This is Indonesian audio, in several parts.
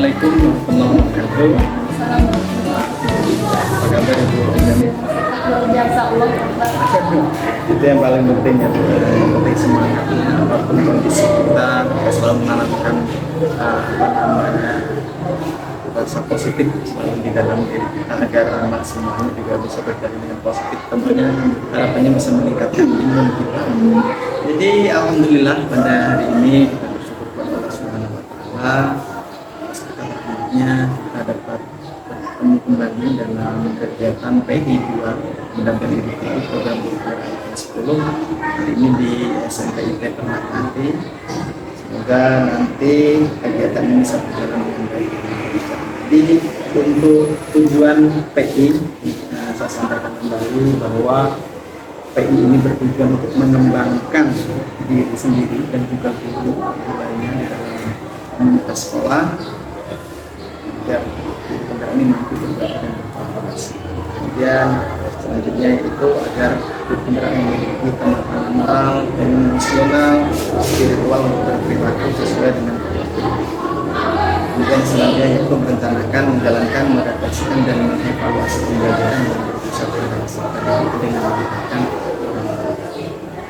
Assalamualaikum warahmatullahi wabarakatuh. Apa kabar Ibu Jami? Luar biasa Allah. Itu yang paling penting ya, yang penting semangatnya apapun kondisi kita selalu menanamkan rasa positif selalu di dalam diri kita agar anak semuanya juga bisa berjalan dengan positif. Tentunya harapannya bisa meningkatkan imun kita. Jadi alhamdulillah pada hari ini kita bersyukur kepada Allah Subhanahu wa taala kita dapat bertemu kembali dalam kegiatan PI 2 mendampingi itu program pembelajaran 10 hari ini di SMPIT Permata. Semoga nanti kegiatan ini bisa berjalan dengan baik. Jadi untuk tujuan PI, saya sampaikan kembali bahwa PI ini bertujuan untuk mengembangkan diri sendiri dan juga guru lainnya di dalam komunitas sekolah agar program ini mampu bergerak dan berkolaborasi. Kemudian selanjutnya itu agar guru memiliki kemampuan moral dan emosional, spiritual untuk berperilaku sesuai dengan kemudian selanjutnya itu merencanakan, menjalankan, merefleksikan dan mengevaluasi pembelajaran yang berpusat pada masalah itu dengan melibatkan orang tua.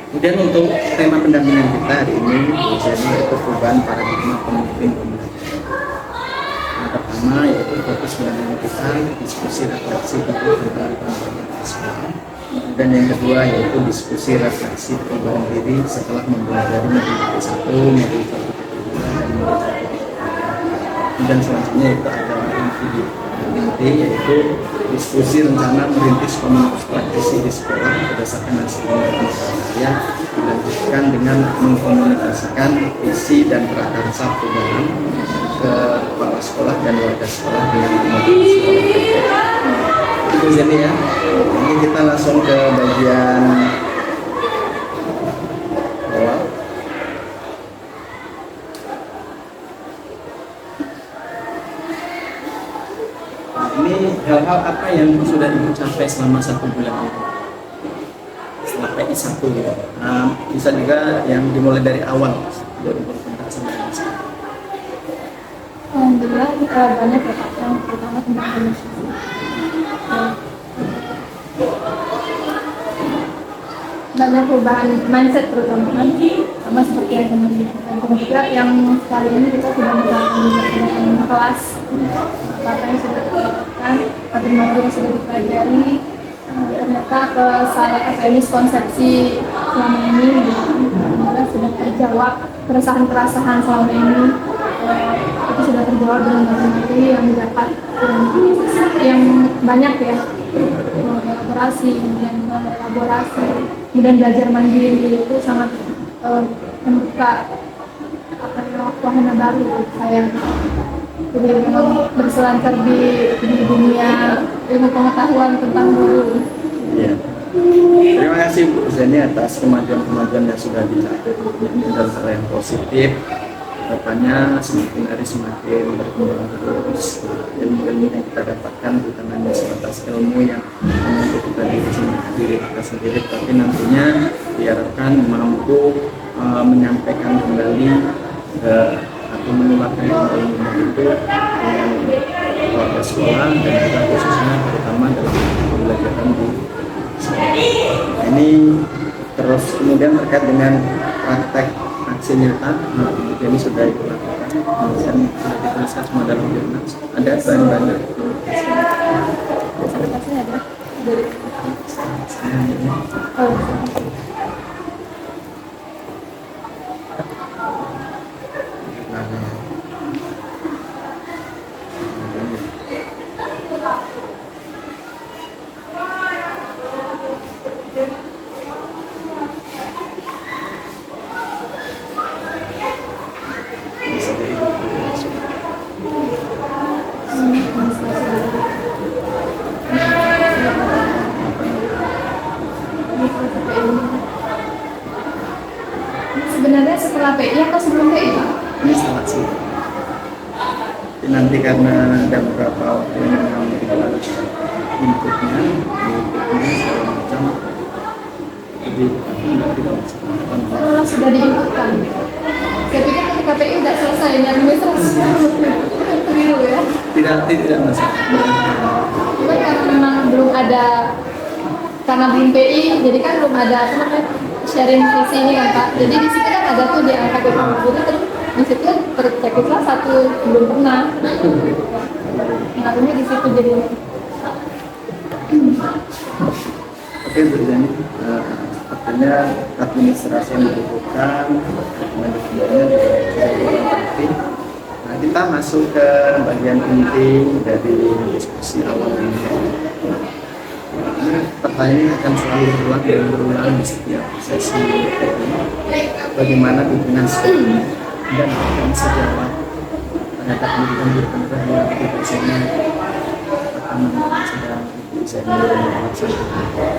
Kemudian untuk tema pendampingan kita hari ini yaitu perubahan paradigma pemimpin pembelajaran. Yang pertama yaitu fokus pendampingan kita diskusi refleksi tentang pendampingan sekolah. Dan yang kedua yaitu diskusi refleksi perubahan diri setelah mempelajari modul 1, modul 1 dan modul 1. Dan selanjutnya itu ada inti yaitu diskusi rencana merintis komunitas praktisi di sekolah berdasarkan hasil penelitian saya dilanjutkan dengan mengkomunikasikan visi dan prakarsa perubahan ke kepala sekolah dan warga sekolah dengan motivasi itu jadi ya. Ini kita langsung ke bagian awal. Ini hal-hal apa yang sudah Ibu capai selama 1 bulan ini? Setelah PI 1 ya. Bisa juga yang dimulai dari awal dari berkontak sama sekarang. Alhamdulillah banyak ya Pak, yang pertama tentang Indonesia. Banyak perubahan mindset terutama kan, sama seperti yang kemarin. Dan juga yang sekali ini kita sudah menerapkan juga dalam kelas apa yang sudah dilakukan, materi-materi yang sudah dipelajari. Ternyata salah miskonsepsi selama ini juga sudah terjawab, keresahan-keresahan selama ini itu sudah terjawab dengan materi yang didapat yang banyak ya, kolaborasi dan elaborasi, kemudian belajar mandiri itu sangat membuka wahana baru buat saya. Jadi memang berselancar di dunia ilmu pengetahuan tentang guru. Ya. Terima kasih Bu Zeni atas kemajuan-kemajuan yang sudah dicapai dalam hal yang positif. Harapannya semakin hari semakin berkembang terus. Ilmu-ilmu yang kita dapatkan bukan hanya sebatas ilmu yang untuk kita diri kita sendiri, tapi nantinya diharapkan mampu menyampaikan kembali atau menularkan ilmu itu dengan keluarga sekolah dan juga khususnya terutama dalam pembelajaran di sekolah. Ini terus kemudian terkait dengan praktek aksi nyata, jadi sudah dilakukan, kemudian sudah dituliskan semua dalam jurnal. Ada bahan-bahan Presentasinya ada dari sebenarnya setelah PI atau sebelum PI Pak? ini sangat sih. Nanti karena ada beberapa waktu yang kami harus inputnya segala macam, jadi tidak sudah diinputkan. Saya pikir ketika PI udah selesai dan besok tidak masalah. Cuma karena memang belum ada, karena belum PI, jadi kan belum ada apa namanya sharing visi ini kan Pak. Jadi di situ kan ada tuh di angka 20 terus di situ checklistnya satu belum pernah. Ngaruhnya di situ jadi. Oke, Bu Jani, artinya administrasi yang dibutuhkan, manajemennya juga sudah penting. Nah, kita masuk ke bagian inti dari diskusi awal ini. Ini pertanyaan akan selalu berulang dan berulang di setiap sesi ini. Bagaimana dukungan sekolah dan dukungan sejawat terhadap pendidikan guru penerang yang di dosennya pertama sedang bisa dilaksanakan.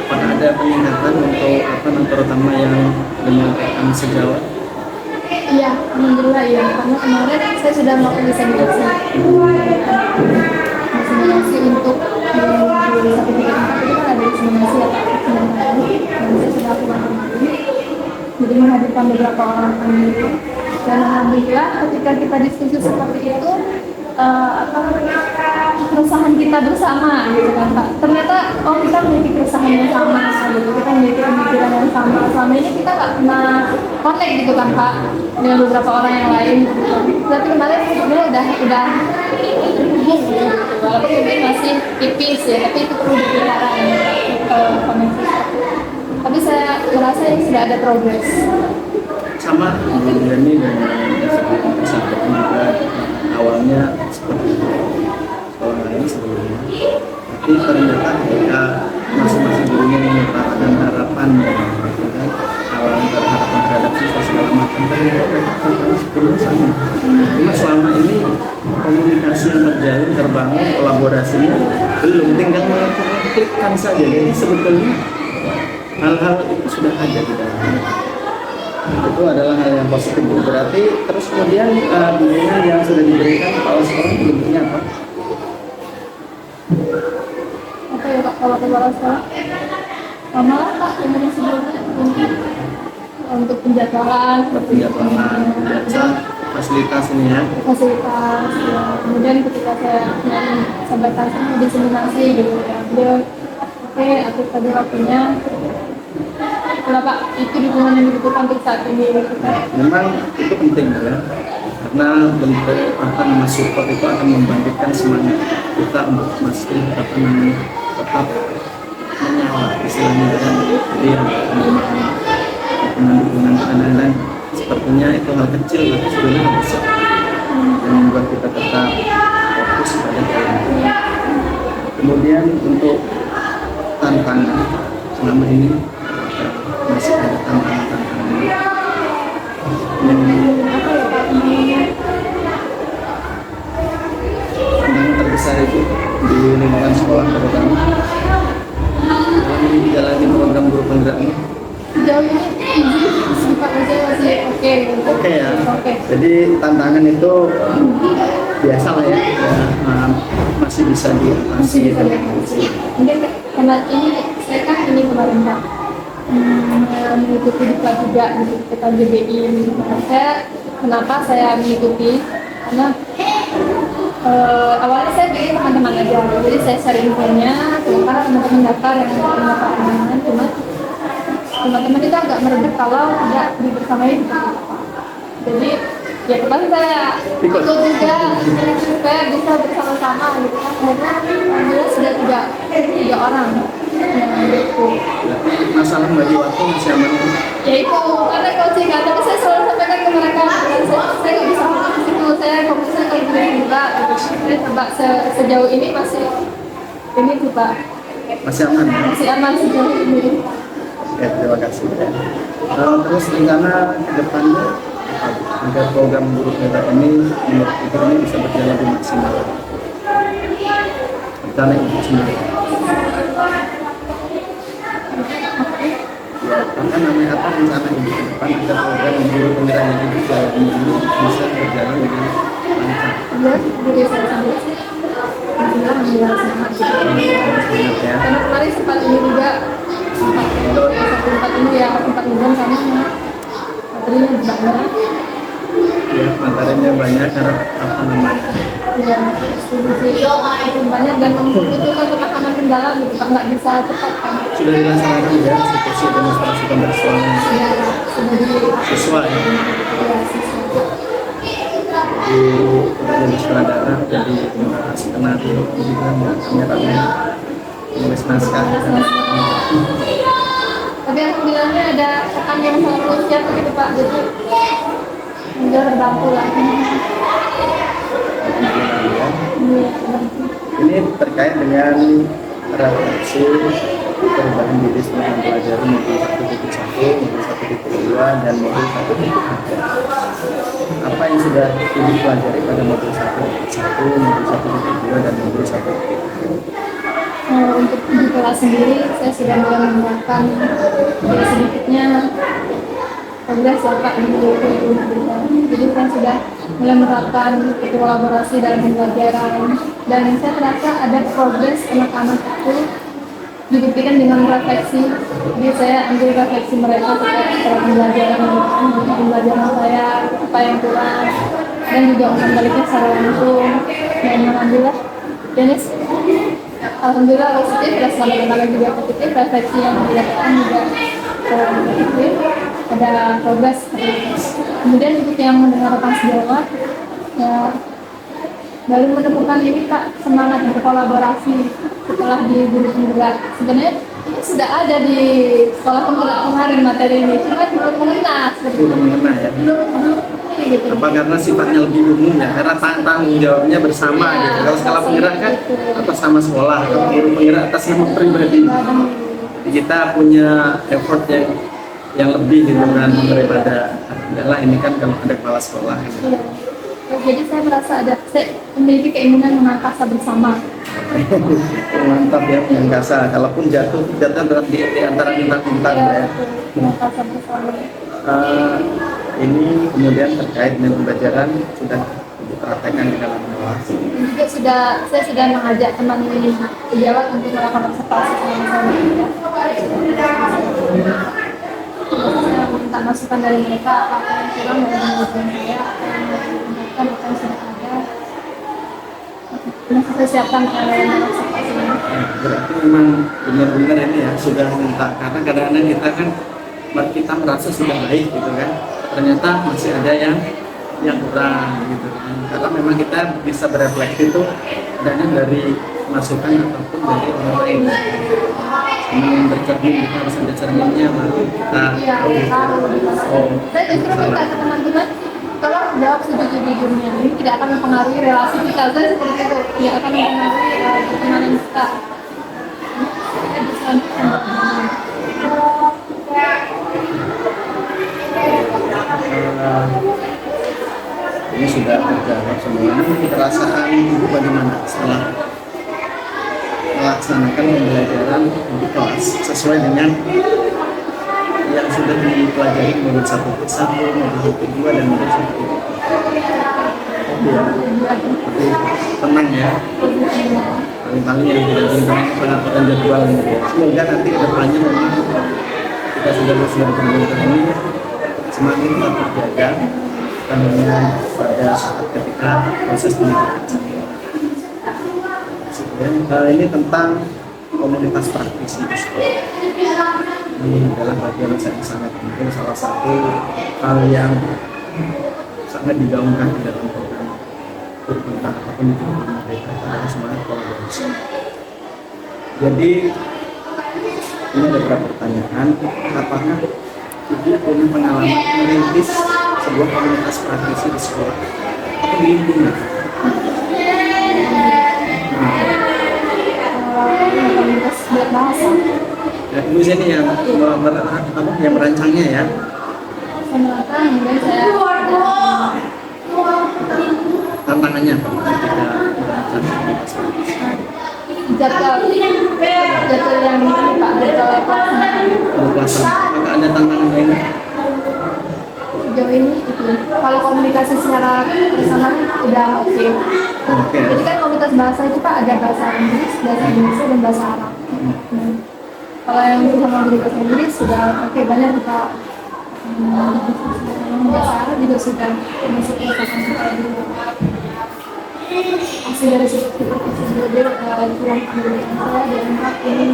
Apakah ada peningkatan untuk terutama yang menyampaikan sejawat? Iya, alhamdulillah ya. Karena kemarin saya sudah melakukan diseminasi untuk di sertifikat itu kan ada diseminasi ya Pak. Dan saya sudah lakukan ini. Jadi menghadirkan beberapa orang peneliti. Dan alhamdulillah ketika kita diskusi seperti itu, keresahan kita bersama gitu kan Pak. Ternyata kita memiliki keresahan yang sama gitu. Kita memiliki pemikiran yang sama. Selama ini kita nggak pernah connect gitu kan Pak dengan beberapa orang yang lain. Tapi kemarin sebenarnya udah terhubung gitu. Walaupun mungkin masih tipis ya, tapi itu perlu dipelihara koneksi. Tapi saya merasa ini sudah ada progres. Sama Bu Jani dan sampaikan juga awalnya seperti sekolah lain sebelumnya, tapi ternyata ketika masing-masing gurunya mengutarakan harapan dan awalnya harapan terhadap siswa segala macam, ternyata mereka sebelumnya sama. Cuma selama ini komunikasi yang terjalin, terbangun, kolaborasinya belum, tinggal mengklikkan saja. Jadi sebetulnya hal-hal itu sudah ada di dalamnya. Itu adalah hal yang positif. Berarti terus kemudian bimbingan yang sudah diberikan kepala sekolah bentuknya apa? Apa ya Pak kalau kepala sekolah? Malah Pak yang sebelumnya untuk penjadwalan, fasilitas ini ya. Fasilitas. Ya. Kemudian ketika saya sampaikan sama diseminasi gitu ya, beliau oke, aku tadi waktunya. Kenapa itu dukungan yang dibutuhkan untuk saat ini? Memang itu penting ya, karena bentuk support itu akan membangkitkan semangat kita untuk masih tetap menyala istilahnya kan. Jadi dukungan dan lain-lain sepertinya itu hal kecil tapi sebenarnya hal besar yang membuat kita tetap fokus pada jalan. Kemudian untuk tantangan selama ini masih ada tantangan-tantangan yang terbesar itu di lingkungan sekolah terutama dalam menjalani program guru penggerak ini. Jauh ini sifatnya masih oke ya. Jadi tantangan itu biasa lah ya, masih bisa diatasi. Mungkin karena ini saya kan ini kemarin Pak mengikuti diklat juga gitu PKJBI gitu. Kenapa saya mengikuti? Karena awalnya saya pilih teman-teman aja, jadi saya share infonya, karena teman-teman daftar yang mendapat undangan, cuma teman-teman itu agak meredah kalau tidak dibersamai di tempat. Jadi ya kemarin saya ikut juga supaya bisa bersama-sama gitu kan. Alhamdulillah sudah tiga orang yang ikut. Masalah bagi waktu masih aman? Ya itu karena coaching kan, tapi saya selalu sampaikan ke mereka saya nggak bisa fokus di situ, saya fokusnya ke guru juga gitu. Saya coba sejauh ini masih ini tuh Pak. Masih aman? Masih aman sejauh ini. Ya, terima kasih. Terus rencana ke depannya agar program guru penggerak ini menurut Ibu ini bisa berjalan lebih maksimal. Rencana Ibu sendiri. Ya, apa namanya rencana Ibu ke depan agar program guru penggerak yang Ibu jalani ini bisa berjalan dengan lancar. Ya, diri saya sendiri sih. Alhamdulillah semangat gitu. Karena kemarin sempat ini juga tempat ini ya tempat liburan sama materinya banyak. Ya, materinya banyak karena apa namanya? Ya, distribusi itu banyak dan membutuhkan pemahaman mendalam gitu Pak, nggak bisa cepat kan. Sudah dilaksanakan ya eksekusi demonstrasi pembersuan Ya, sudah di siswa ya. ya, siswa. Jadi sutradara, jadi skenario, jadi kameramen, penulis naskah. Tapi alhamdulillahnya ada rekan yang selalu siap gitu Pak, jadi udah terbantu lah. Iya, Ini terkait dengan refleksi perubahan diri setelah mempelajari modul 1.1, modul 1.2, dan modul 1.3. Apa yang sudah dipelajari pada modul 1.1, modul 1.2, dan modul 1.3? Untuk di kelas sendiri saya sudah mulai menerapkan ya, sedikitnya progres ya Pak di kurikulum. Jadi saya sudah mulai menerapkan kolaborasi dalam pembelajaran dan saya terasa ada progres anak-anak itu dibuktikan dengan refleksi. Jadi saya ambil refleksi mereka terkait pembelajaran saya, apa yang kurang, dan juga umpan baliknya secara langsung. Dan alhamdulillah, dan alhamdulillah positif, dan selama juga positif, refleksi yang dilakukan juga positif, ada progres. Kemudian untuk yang mendengarkan sejawat, ya baru menemukan ini Pak, semangat berkolaborasi setelah di guru penggerak. Sebenarnya ini sudah ada di sekolah penggerak kemarin materi ini, cuma belum mengenal seperti Belum mengenal ya? belum ini gitu. Apa karena sifatnya lebih umum ya? Karena tanggung jawabnya bersama Ya, gitu. Kalau skala penggerak kan betul. atas nama sekolah, kalau guru penggerak atas nama pribadi. Kita punya effort yang lebih gitu kan daripada adalah ini kan kalau ada kepala sekolah gitu. Iya. Jadi saya merasa saya memiliki keinginan mengangkasa bersama. Mantap ya Angkasa. Kalaupun jatuh di antara bintang-bintang ya. Mengangkasa bersama. Ini kemudian terkait dengan pembelajaran sudah dipraktekkan di dalam kelas. Juga saya sudah mengajak teman sejawat untuk melakukan observasi sama-sama. Saya minta masukan dari mereka apa yang kurang dari pembelajaran saya, apa yang sudah ada. Masih saya siapkan observasi ini. Berarti memang benar-benar ini ya sudah minta, karena kadang-kadang kita merasa sudah baik gitu kan, ternyata masih ada yang kurang gitu kan. Karena memang kita bisa berefleksi itu adanya dari masukan ataupun dari orang lain. Yang bercermin, kita harus ada cerminnya baru kita Saya justru minta ke teman-teman tolong jawab sejujur-jujurnya. Ini tidak akan mempengaruhi relasi kita. Saya seperti itu, tidak akan mempengaruhi pertemanan kita. ini sudah terjawab semua. Ini perasaan ibu bagaimana setelah melaksanakan pembelajaran di kelas sesuai dengan yang sudah dipelajari modul 1.1, modul 1.2, dan modul 1.3. Ya, tenang ya. Paling-paling yang tidak tenang pengaturan jadwal ini. Semoga nanti ke depannya memang kita sudah dari pembelajaran ini semangat tetap terjaga karena pada saat ketika proses pendidikan. Ini tentang komunitas praktisi di sekolah. Ini adalah bagian yang sangat penting, salah satu hal yang sangat digaungkan di dalam program pemerintah ataupun di mereka adalah semangat kolaborasi. Jadi ini ada beberapa pertanyaan, apakah Ibu punya pengalaman merintis sebuah komunitas praktisi di sekolah atau di lingkungan? Komunitas bahasa. Ya, Ibu ini yang merancangnya ya. Saya kemudian saya Tantangannya apa ketika merancang komunitas praktisi? jadwal yang ini Pak, jadwal pelaksanaan. Apakah ada tantangan lain? Sejauh ini itu kalau komunikasi secara bersama udah oke. Oke. Jadi kan komunitas bahasa itu Pak ada bahasa Inggris, bahasa Indonesia, dan bahasa Arab. Kalau yang sama bahasa Inggris sudah oke, banyak kita Dasar juga sudah masuk ke hasil dari situ kita belajar kurang pendidikan saya dan hak ini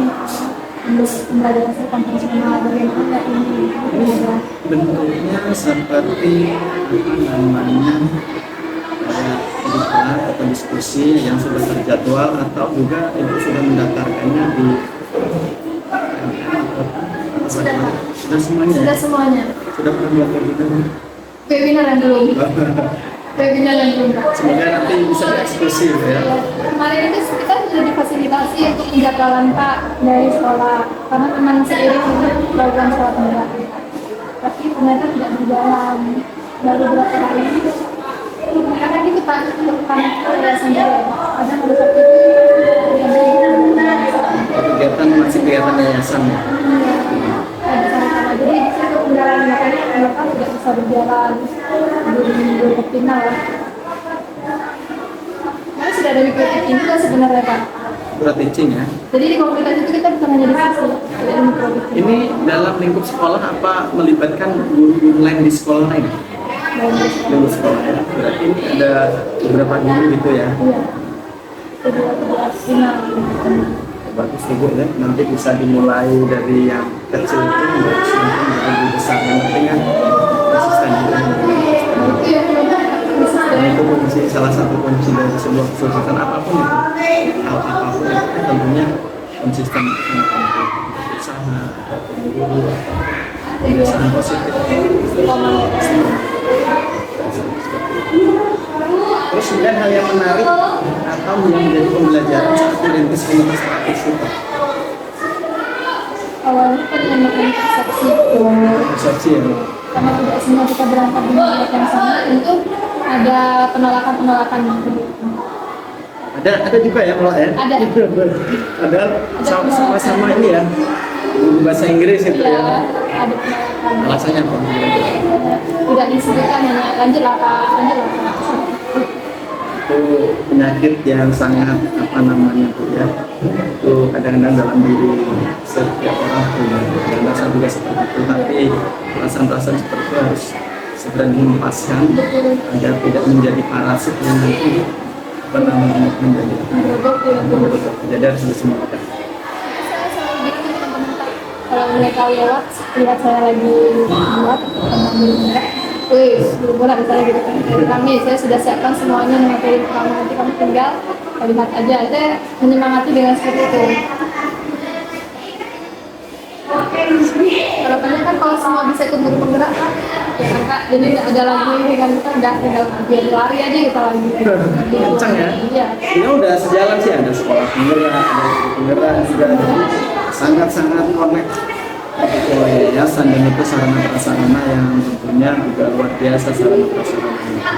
untuk pembelajaran saya konvensional bagaimana ini Bentuknya seperti apa namanya, kayak debat atau diskusi yang sudah terjadwal, atau juga ibu sudah mendaftarkannya di sudah semuanya sudah semuanya sudah pernah melakukan webinar yang belum webinar yang belum Kak. semoga nanti bisa dieksekusi gitu ya. Kemarin itu kita sudah difasilitasi untuk penjadwalan Pak dari sekolah karena memang seiring dengan program sekolah tengah. Tapi ternyata tidak berjalan baru beberapa hari. Karena itu Pak bukan yayasan saya. Ada pada saat itu Kegiatan masih kegiatan yayasan ya. ada sama-sama. Jadi di situ kendala makanya kenapa tidak bisa berjalan belum optimal lah. Karena sudah ada weekly teaching juga sebenarnya Pak. Berat teaching ya. Jadi di komunitas itu kita bukan hanya diskusi, tidak mikro teaching. Ini dalam lingkup sekolah apa melibatkan guru-guru lain di sekolah lain? Lingkup sekolah ya. Berarti ini ada beberapa guru gitu ya. Iya. Kedua final. Bagus ibu ya. Nanti bisa dimulai dari yang kecil itu sampai lebih besar. Yang penting kan konsisten juga. Itu yang Dan itu kunci, salah satu kunci dari sebuah kesuksesan apapun itu. Apapun itu tentunya konsisten usaha, guru, kebiasaan positif. Terus kemudian hal yang menarik atau yang menjadi pembelajaran saat merintis komunitas praktis itu awalnya kan memakan persepsi persepsi ya. karena tidak semua kita berangkat dengan niat yang sama, tentu ada penolakan-penolakan. Ada juga ya kalau ya. Ada. Ada sama-sama ini ya. Bahasa Inggris itu Ya, ya. ada penolakan. Alasannya apa? Tidak disebutkan hanya lanjutlah Pak. Itu penyakit yang sangat apa namanya tuh ya, itu kadang-kadang dalam diri setiap orang punya, dan rasa juga seperti itu, tapi perasaan-perasaan seperti itu harus segera dihempaskan agar tidak menjadi parasit yang nanti apa namanya menjadi jadi harus disembuhkan. Saya selalu bikin teman-teman Pak, kalau mereka lewat lihat saya lagi buat tentang mereka. Wih, boleh misalnya gitu kan. Kami, saya sudah siapkan semuanya materi pertama, nanti kamu tinggal lihat aja. Saya menyemangati dengan seperti itu. Harapannya kan kalau semua bisa ikut bergerak, ya kan Kak. Jadi nggak ada lagi kan kita udah tinggal biar lari aja kita lagi. Kencang ya? Iya. Ini udah sejalan sih, ada sekolah penggerak, ada penggerak juga, ada sangat-sangat connect. Itu yayasan dan itu sarana prasarana yang tentunya juga luar biasa sarana prasarana.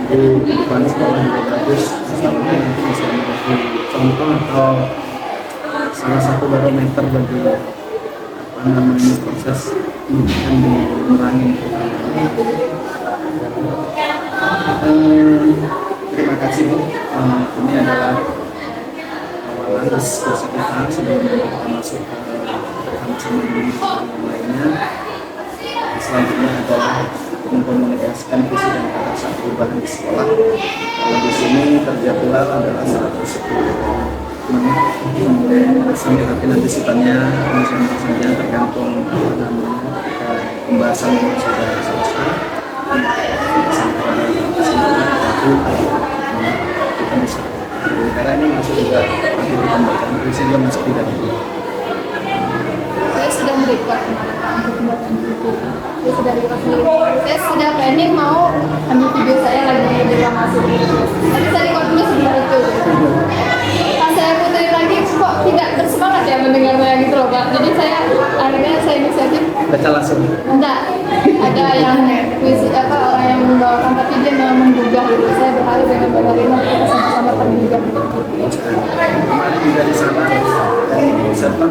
Jadi depan sekolah juga bagus, misalnya nanti bisa menjadi contoh atau salah satu barometer bagi apa namanya proses pendidikan di Merangin. Terima kasih Bu. Ini adalah awalan diskusi kita sebelum kita masuk ke bersama yang lainnya. Selanjutnya adalah mengkomunikasikan visi dan kata perubahan di sekolah. Kalau di sini terjadwal adalah 110 menit sampai nanti sifatnya saja tergantung apa namanya pembahasan yang sudah selesai sampai kita bisa karena ini masuk juga nanti kita pembacaan visi juga masuk tidak dulu. Saya sudah merecord untuk pembuatan buku. Saya sudah record sendiri. Saya sudah planning mau ambil video saya lagi deklamasi. Tapi saya record dulu sebelum itu. Pas saya puterin lagi, kok tidak bersemangat ya mendengar saya gitu loh Pak. Jadi akhirnya saya inisiatif. Baca langsung. Enggak, ada yang puisi orang yang membawakan tapi dia memang menggugah gitu. Saya berharap dengan Mbak Marina kita sama-sama tergugah. Kemarin juga di sana dan serta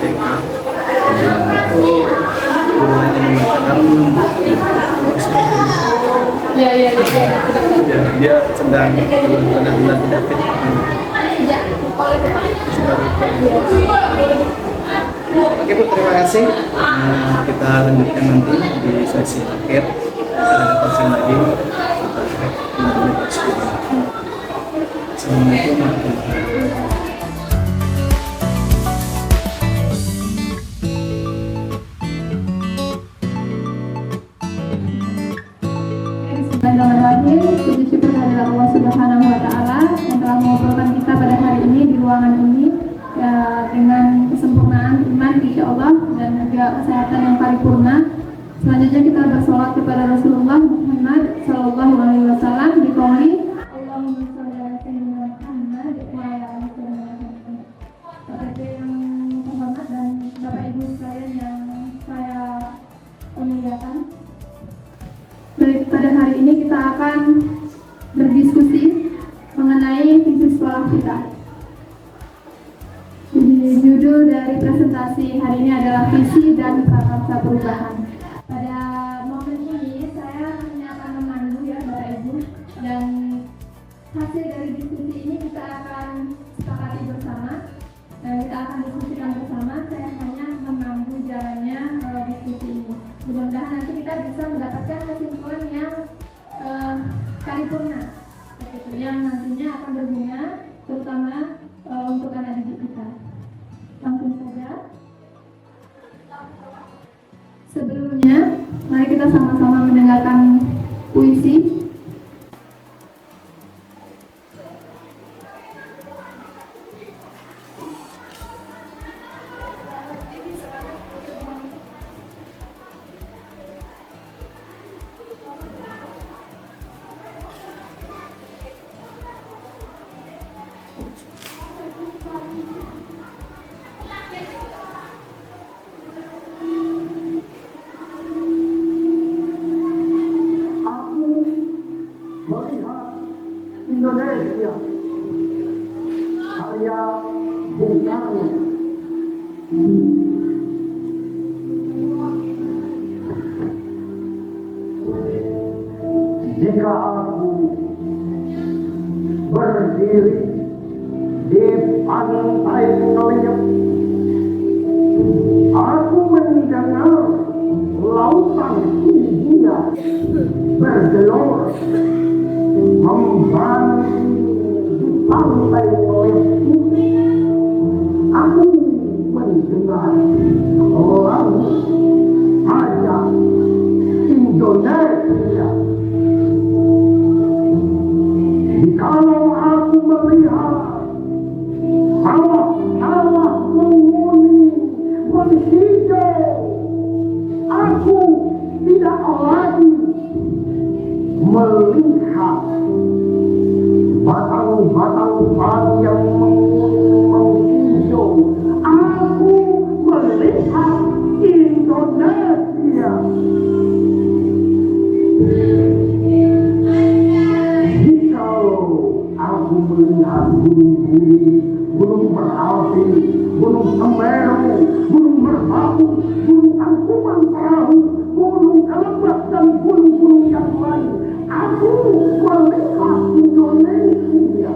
TK itu guru lain yang membaca Iya. dia sedang benar-benar tidak fit. Ya, oleh Pak. Sudah lupa. Oke Bu, terima kasih. Kita lanjutkan nanti di sesi akhir. Ada konsen lagi. Assalamualaikum warahmatullahi wabarakatuh. Bismillahirrahmanirrahim. Puji syukur kehadirat Allah Subhanahu wa taala yang telah mengumpulkan kita pada hari ini di ruangan ini ya, dengan kesempurnaan iman insyaallah dan juga kesehatan yang paripurna. Selanjutnya kita bersolawat kepada Rasulullah Muhammad sallallahu alaihi wasallam di qouli Allahumma shalli ala sayyidina Muhammad wa ala ali sayyidina Muhammad. Bapak yang terhormat dan Bapak Ibu sekalian yang saya muliakan. Baik, pada hari ini kita akan berdiskusi mengenai visi sekolah kita. Jadi, judul dari presentasi hari ini adalah visi dan prakarsa perubahan. Pada momen ini saya hanya akan memandu ya Bapak Ibu, dan hasil dari diskusi ini kita akan sepakati bersama dan kita akan diskusikan bersama. Saya hanya memandu jalannya diskusi ini. Mudah-mudahan nanti kita bisa mendapatkan kesimpulan yang paripurna, yang nantinya akan berguna terutama untuk anak didik kita. Langsung saja. Sebelumnya, mari kita sama-sama mendengarkan puisi. Indonesia karya Bung Karno. Jika aku berdiri di pantai Ngelem, aku mendengar lautan India bergelora membanting di pantai Ngelem. Aku mendengar laut ajak Indonesia. Jikalau aku melihat sawah-sawah menguning menghijau, aku tidak lagi melihat batang-batang padi yang menghijau. Aku melihat Indonesia. Jikalau aku melihat gunung berapi, gunung Semeru, gunung Merbabu, gunung Tangkuban Perahu, gunung Kelebak dan gunung-gunung yang lain, aku melihat Indonesia.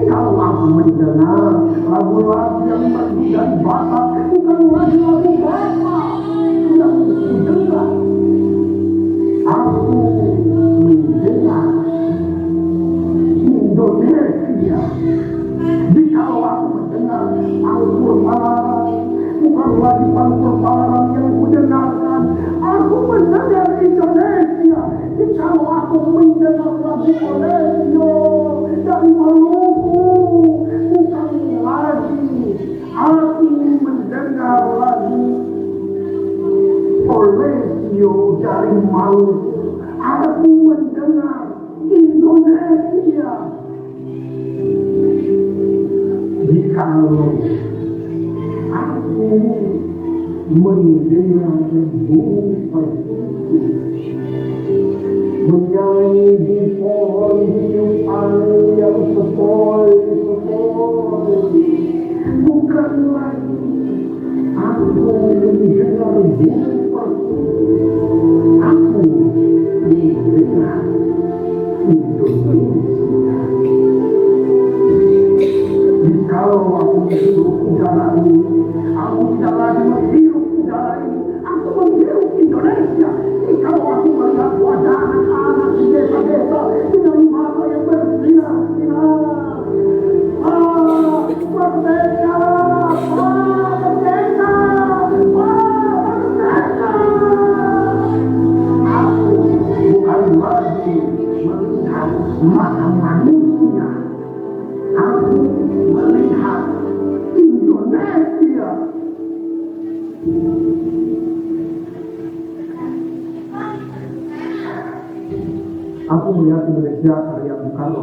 Kalau aku mendengar lagu-lagu yang merdu dan Batak, bukan lagu-lagu Batak yang kudengar. Aku mendengar Indonesia. Jikalau aku mendengar pangkur parang, bukan lagi pangkur parang yang kudengarkan. Aku mendengar Indonesia. Jikalau aku mendengar lagu Olesio dari Maluku, bukan lagi aku mendengar lagu Olesio dari Maluku. Aku mendengar Indonesia. Jikalau aku mendengar burung perkutut menyanyi di pohon hidupan yang sepoi-sepoi, bukan lagi aku mendengar burung perkutut, aku mendengar Indonesia. Jikalau aku hidup udara ini, aku tidak Indonesia. Kalau aku melihat wajah anak-anak di desa-desa dengan mata yang bersinar-sinar, merdeka, merdeka, merdeka. Aku bukan lagi melihat mata manusia. Aku melihat Indonesia. Aku melihat Indonesia karya Bung Karno.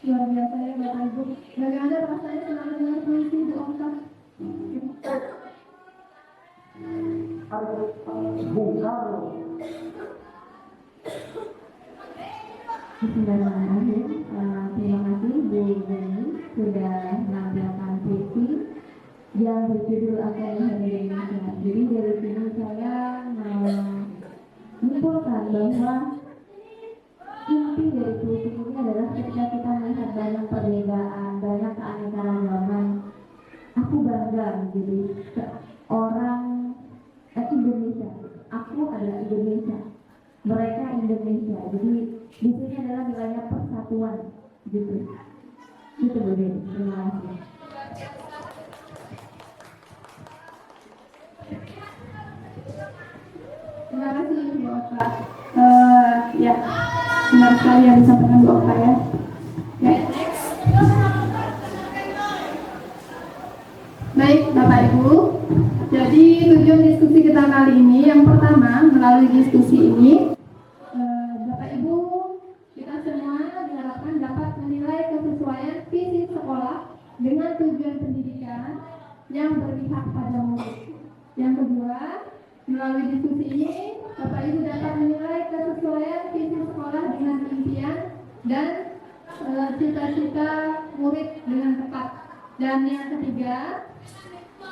Luar biasa ya Bapak Ibu. Bagaimana rasanya selama dengar puisi Bu Okta? Bung Karno. Bismillahirrahmanirrahim. Terima kasih Bu Beni sudah menampilkan puisi yang berjudul Akan Hari Indonesia. Jadi dari sini saya menyimpulkan bahwa inti dari puisi ini adalah ketika kita melihat banyak perbedaan, banyak keanekaragaman, aku bangga menjadi orang Indonesia. Aku adalah Indonesia. Mereka Indonesia. Jadi di sini adalah nilainya persatuan, gitu. Itu Bu Beni. Terima kasih. Terima kasih Bu Okta. Ya, benar sekali yang disampaikan Bu Okta ya. Ya. Baik Bapak Ibu, jadi tujuan diskusi kita kali ini yang pertama melalui diskusi ini Bapak Ibu kita semua diharapkan dapat menilai kesesuaian visi sekolah dengan tujuan pendidikan yang berpihak pada murid. Yang kedua, melalui diskusi ini Bapak Ibu dapat menilai kesesuaian visi sekolah dengan impian dan cita-cita murid dengan tepat. Dan yang ketiga,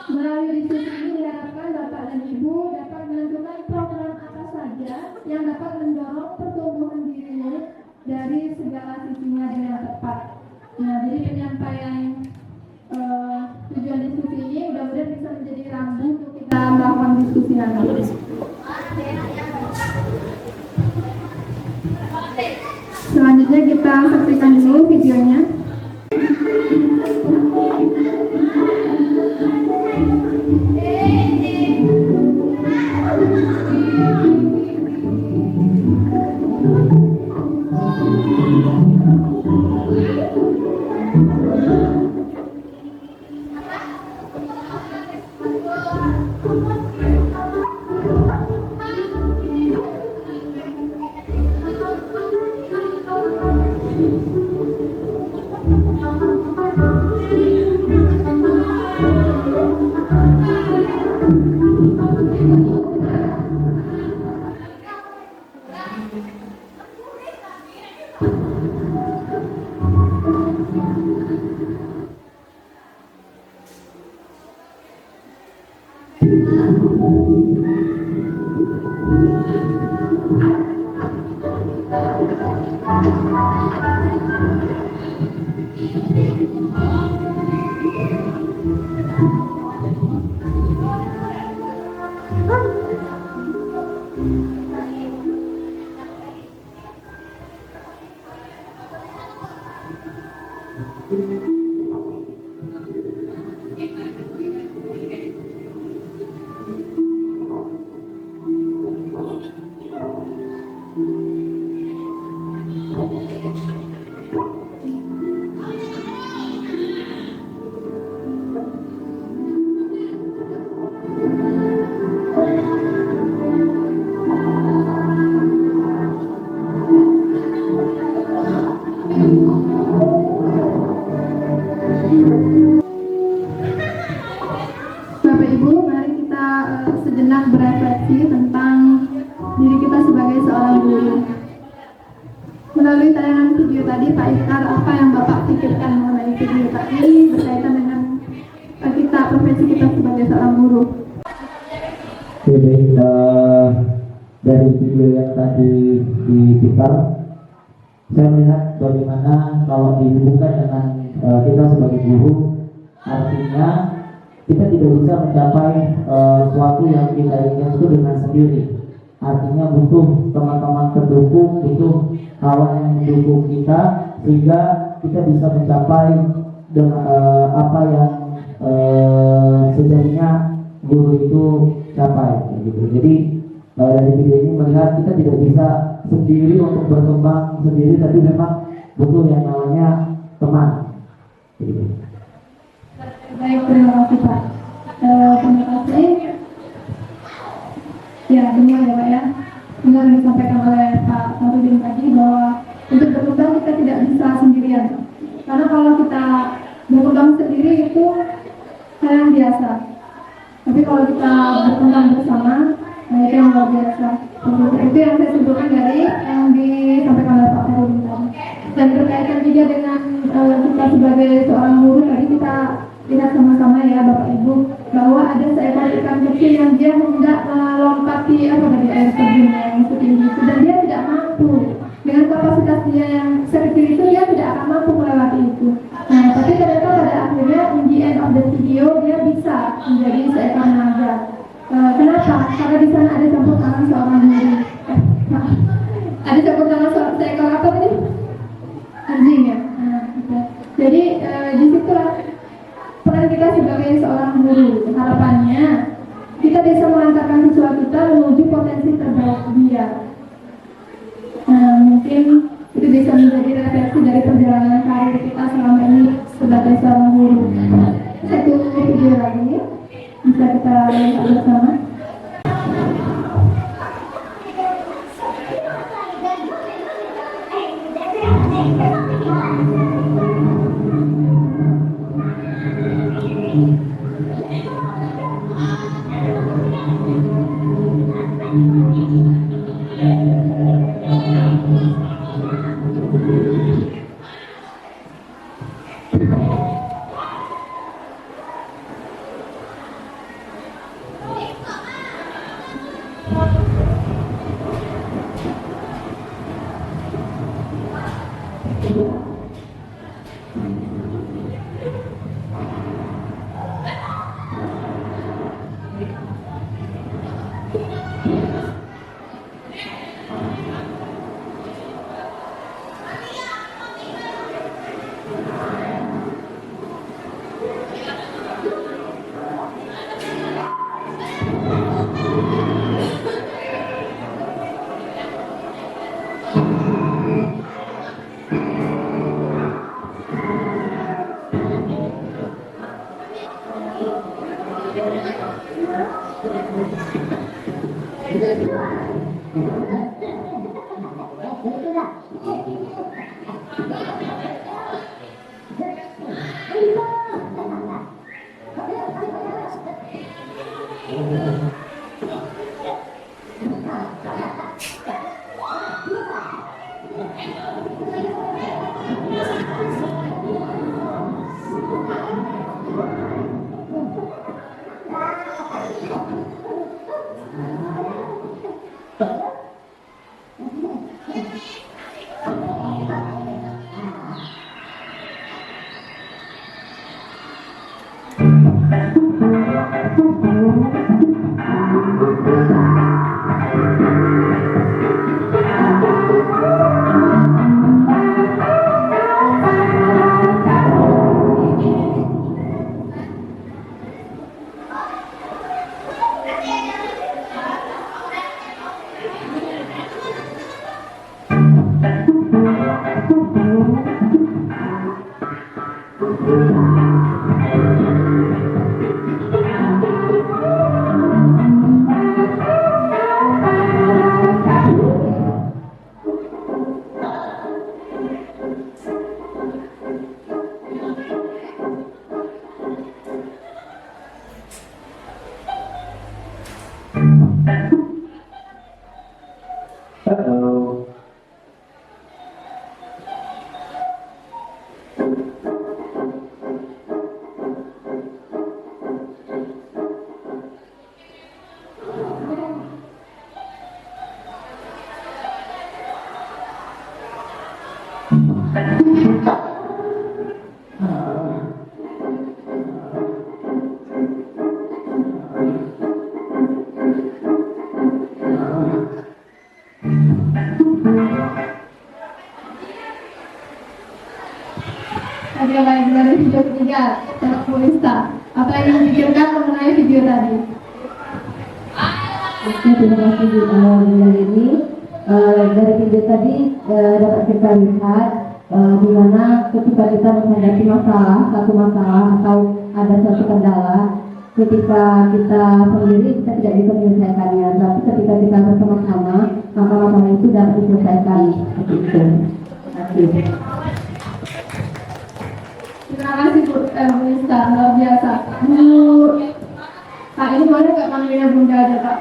melalui diskusi ini diharapkan Bapak dan Ibu dapat menentukan program apa saja yang dapat mendorong pertumbuhan diri murid dari segala sisinya dengan tepat. Nah, jadi penyampaian tujuan diskusi ini mudah-mudahan bisa menjadi rambu untuk kita melakukan diskusi nanti. Selanjutnya kita saksikan dulu videonya. Bapak Ibu, mari kita sejenak berefleksi tentang diri kita sebagai seorang guru. Melalui tayangan video tadi, Pak Iftar, apa yang Bapak pikirkan mengenai video tadi berkaitan dengan kita, profesi kita sebagai seorang guru? Oke, baik. dari video yang tadi diputar, saya melihat bagaimana kalau dihubungkan dengan kita sebagai guru, artinya kita tidak bisa mencapai suatu yang kita inginkan itu dengan sendiri. Artinya butuh teman-teman pendukung, butuh kawan yang mendukung kita, sehingga kita bisa mencapai dengan apa yang sejatinya guru itu capai. Gitu. Jadi dari video ini melihat kita tidak bisa sendiri untuk berkembang sendiri, tapi memang butuh yang namanya teman. Gitu. Baik, terima kasih Pak. Terima kasih. Ya, benar ya Pak ya. Benar yang disampaikan oleh Pak Sarudin tadi bahwa untuk berkembang kita tidak bisa sendirian. Karena kalau kita berkembang sendiri itu hal yang biasa. Tapi kalau kita berkembang bersama, nah itu yang luar biasa. Itu yang saya simpulkan dari yang disampaikan oleh Pak Sarudin tadi. Dan berkaitan juga dengan kita sebagai seorang guru tadi kita lihat sama-sama ya Bapak Ibu bahwa ada seekor ikan kecil yang dia hendak melompati air terjun yang setinggi itu, dan dia tidak mampu dengan kapasitas dia yang sekecil itu, dia tidak akan mampu melewati itu. Nah, tapi ternyata pada akhirnya in the end of the video dia bisa menjadi seekor naga. Kenapa? Karena di sana ada campur tangan seorang guru. Ada campur tangan seekor apa tadi? Anjing ya. Nah, gitu. Jadi disitulah peran kita sebagai seorang guru. Harapannya kita bisa mengantarkan siswa kita menuju potensi terbaik dia. Mungkin itu bisa menjadi refleksi dari perjalanan karir kita selama ini sebagai seorang guru. Satu video lagi bisa kita lihat bersama. Tadi apa yang dari video ketiga, Polista. Apa yang dipikirkan mengenai video tadi? Oke, terima kasih Bu Bunda ini. Dari video tadi dapat kita lihat di mana ketika kita menghadapi satu masalah atau ada suatu kendala, ketika kita sendiri kita tidak bisa menyelesaikannya, tapi ketika kita bersama-sama maka masalah itu dapat diselesaikan. Seperti itu. Terima kasih. Terima kasih Bu Polista, luar biasa. Bu, Kak ini boleh nggak panggilnya Bunda aja Kak?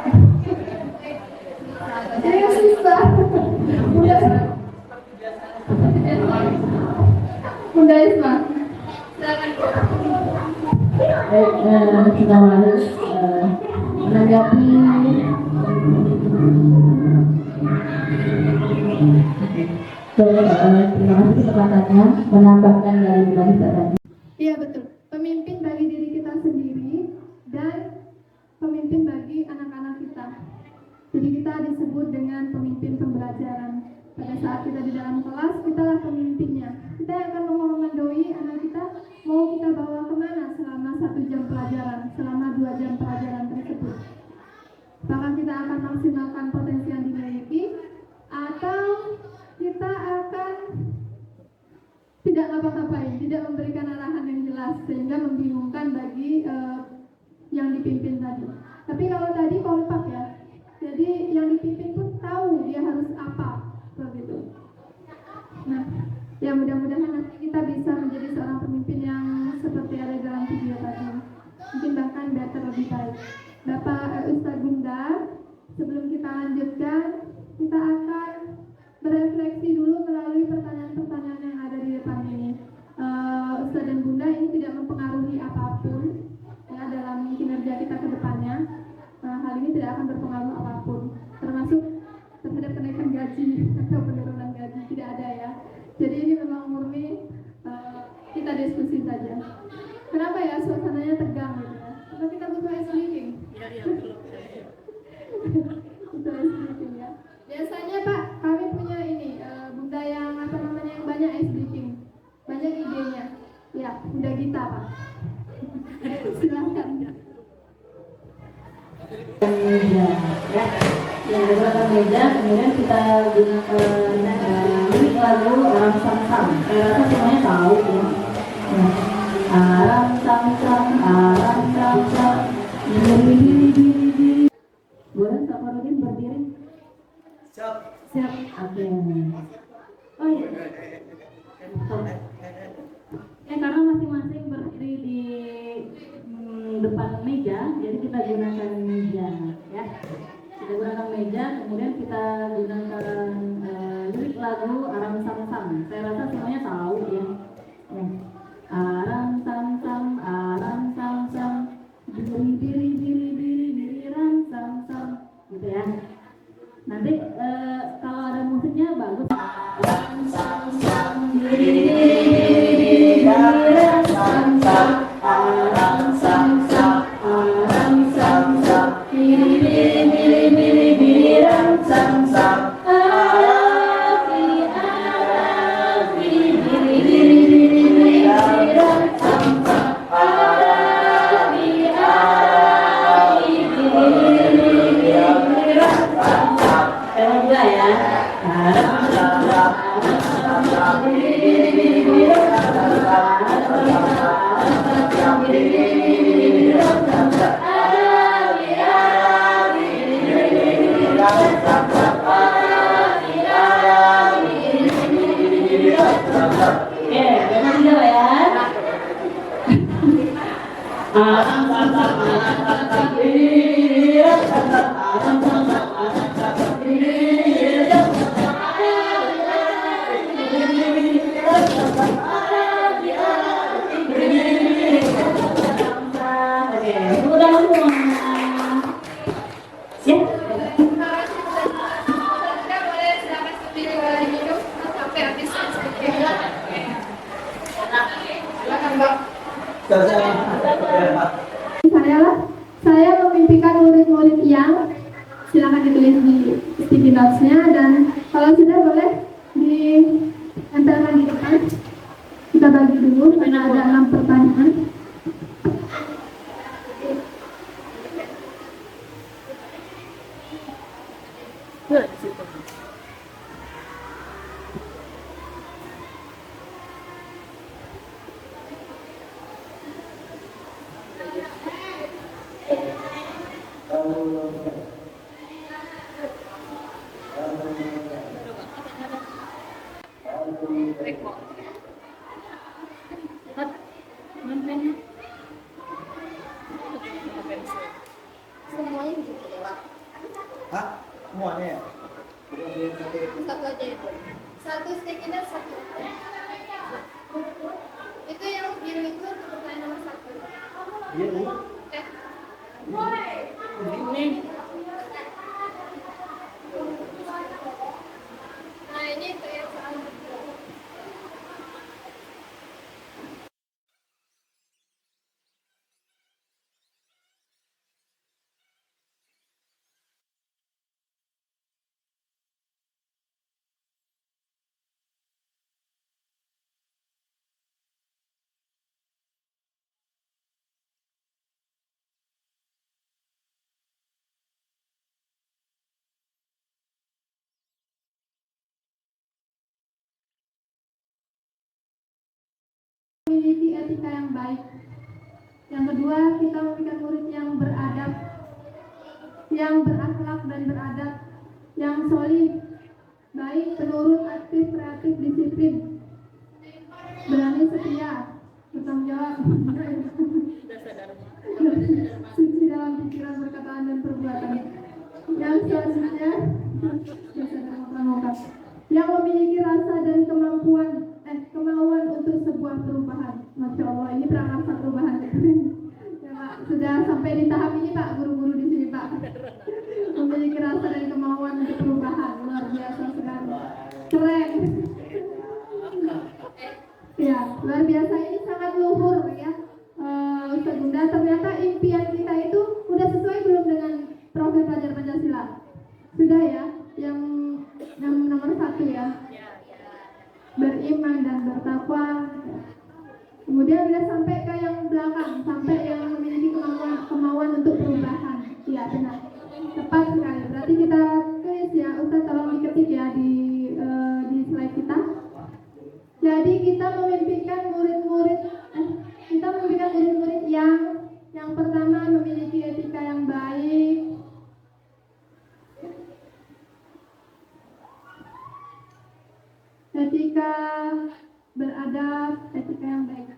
Jadi susah. Bunda, Bunda Isma, silakan Bu. Baik, kita harus menanggapi terima kasih kesempatannya menambahkan dari Bunda tadi. Iya betul, pemimpin bagi diri kita sendiri dan pemimpin bagi anak-anak kita. Jadi kita disebut dengan pemimpin pembelajaran. Pada saat kita di dalam kelas, kitalah pemimpinnya. Kita yang akan mengomandoi anak kita, mau kita bawa kemana selama 1 jam pelajaran, selama 2 jam pelajaran tersebut. Apakah kita akan maksimalkan potensi yang dimiliki, atau kita akan tidak ngapa-ngapain, tidak memberikan arahan yang jelas sehingga membingungkan bagi yang dipimpin tadi. Tapi kalau tadi kompak ya, jadi yang dipimpin pun tahu dia harus apa, seperti itu. Nah, ya mudah-mudahan nanti kita bisa menjadi seorang pemimpin yang seperti ada dalam video tadi, mungkin bahkan better lebih baik. Bapak Ustadz Bunda, sebelum kita lanjutkan, kita akan berefleksi dulu melalui pertanyaan-pertanyaan yang ada di depan ini. Ustadz dan Bunda, ini tidak mempengaruhi apapun ya dalam kinerja kita ke depannya. Hal ini tidak akan berpengaruh apapun, termasuk terhadap kenaikan gaji atau penurunan gaji, tidak ada ya. Jadi ini memang murni kita diskusi saja. Kenapa ya suasananya tegang gitu ya? Karena kita butuh ice breaking. Butuh ice breaking ya. Biasanya Pak, kami punya ini Bunda yang apa namanya yang banyak ice breaking, banyak idenya. Ya, Bunda Gita Pak. Silahkan. Meja, ya, yang menggunakan meja, kemudian kita gunakan lirik lagu Aram Sam Sam. Saya rasa semuanya tahu ya. Aram Sam Sam, Aram Sam Sam, diri diri diri diri. Boleh Safarudin berdiri? Siap. Siap. Oke. Oh iya. Karena masing-masing berdiri di depan meja, jadi kita gunakan meja, ya. Kita gunakan meja, kemudian kita gunakan lirik lagu Aram Sam Sam. Saya rasa semuanya tahu ya. Aram Sam Sam, Aram Sam Sam, diri diri diri diri diri ram sam sam, gitu ya. Nanti kalau ada musiknya bagus. Aram Sam Sam, diri diri diri diri ram sam sam, Aram Sam Sam, Aram Sam Sam, diri diri diri diri diri ram sam sam. Saya lah, saya memimpikan murid-murid yang silakan ditulis di sticky notes-nya, dan kalau sudah boleh ditempelkan di depan. Kita bagi dulu karena ada 6 pertanyaan. Semuanya bisa lewat. Hah? Semuanya ya? Satu aja itu. Satu sticky note, satu. Itu yang biru itu untuk pertanyaan nomor 1. Iya, Bu. Ini. Nah ini itu yang soal. Memiliki etika yang baik. Yang kedua, kita memiliki murid yang beradab, yang berakhlak dan beradab, yang solih, baik, penurut, aktif, kreatif, disiplin, berani, setia, bertanggung jawab, suci dalam pikiran, perkataan, dan perbuatan. Yang selanjutnya, dasar dharma pramuka, yang memiliki rasa dan kemauan untuk sebuah perubahan. Masya Allah, ini prakarsa perubahan. Ya Pak, sudah sampai di tahap ini Pak, guru-guru di sini Pak. Memiliki rasa dan kemauan untuk perubahan, luar biasa sekali. Keren. Ya, luar biasa, ini sangat luhur ya. Ustaz Bunda, ternyata impian kita itu udah sesuai belum dengan profil pelajar Pancasila? Sudah ya, yang nomor 1 ya. Beriman dan bertakwa. Kemudian sudah sampai ke yang belakang, sampai yang memiliki kemauan untuk perubahan. Iya benar, tepat sekali. Berarti kita tulis ya, Ustaz tolong diketik ya di slide kita. Jadi kita memimpikan murid-murid yang pertama memiliki etika yang baik, etika beradab, etika yang baik.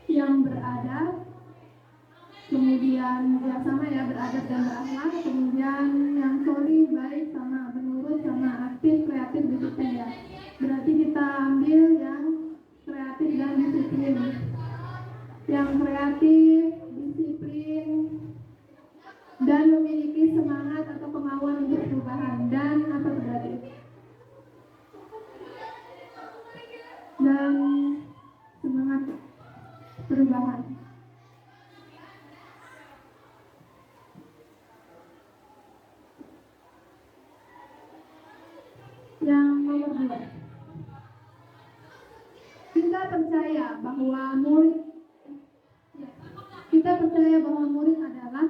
Yang beradab, kemudian ya sama ya, beradab dan berakhlak, kemudian yang solih, baik, sama, penurut, sama, aktif, kreatif, disiplin ya. Berarti kita ambil yang kreatif dan disiplin. Yang kreatif, disiplin, dan memiliki semangat atau kemauan untuk perubahan. Dan apa berarti? Dan semangat perubahan. Yang nomor 2, kita percaya bahwa murid adalah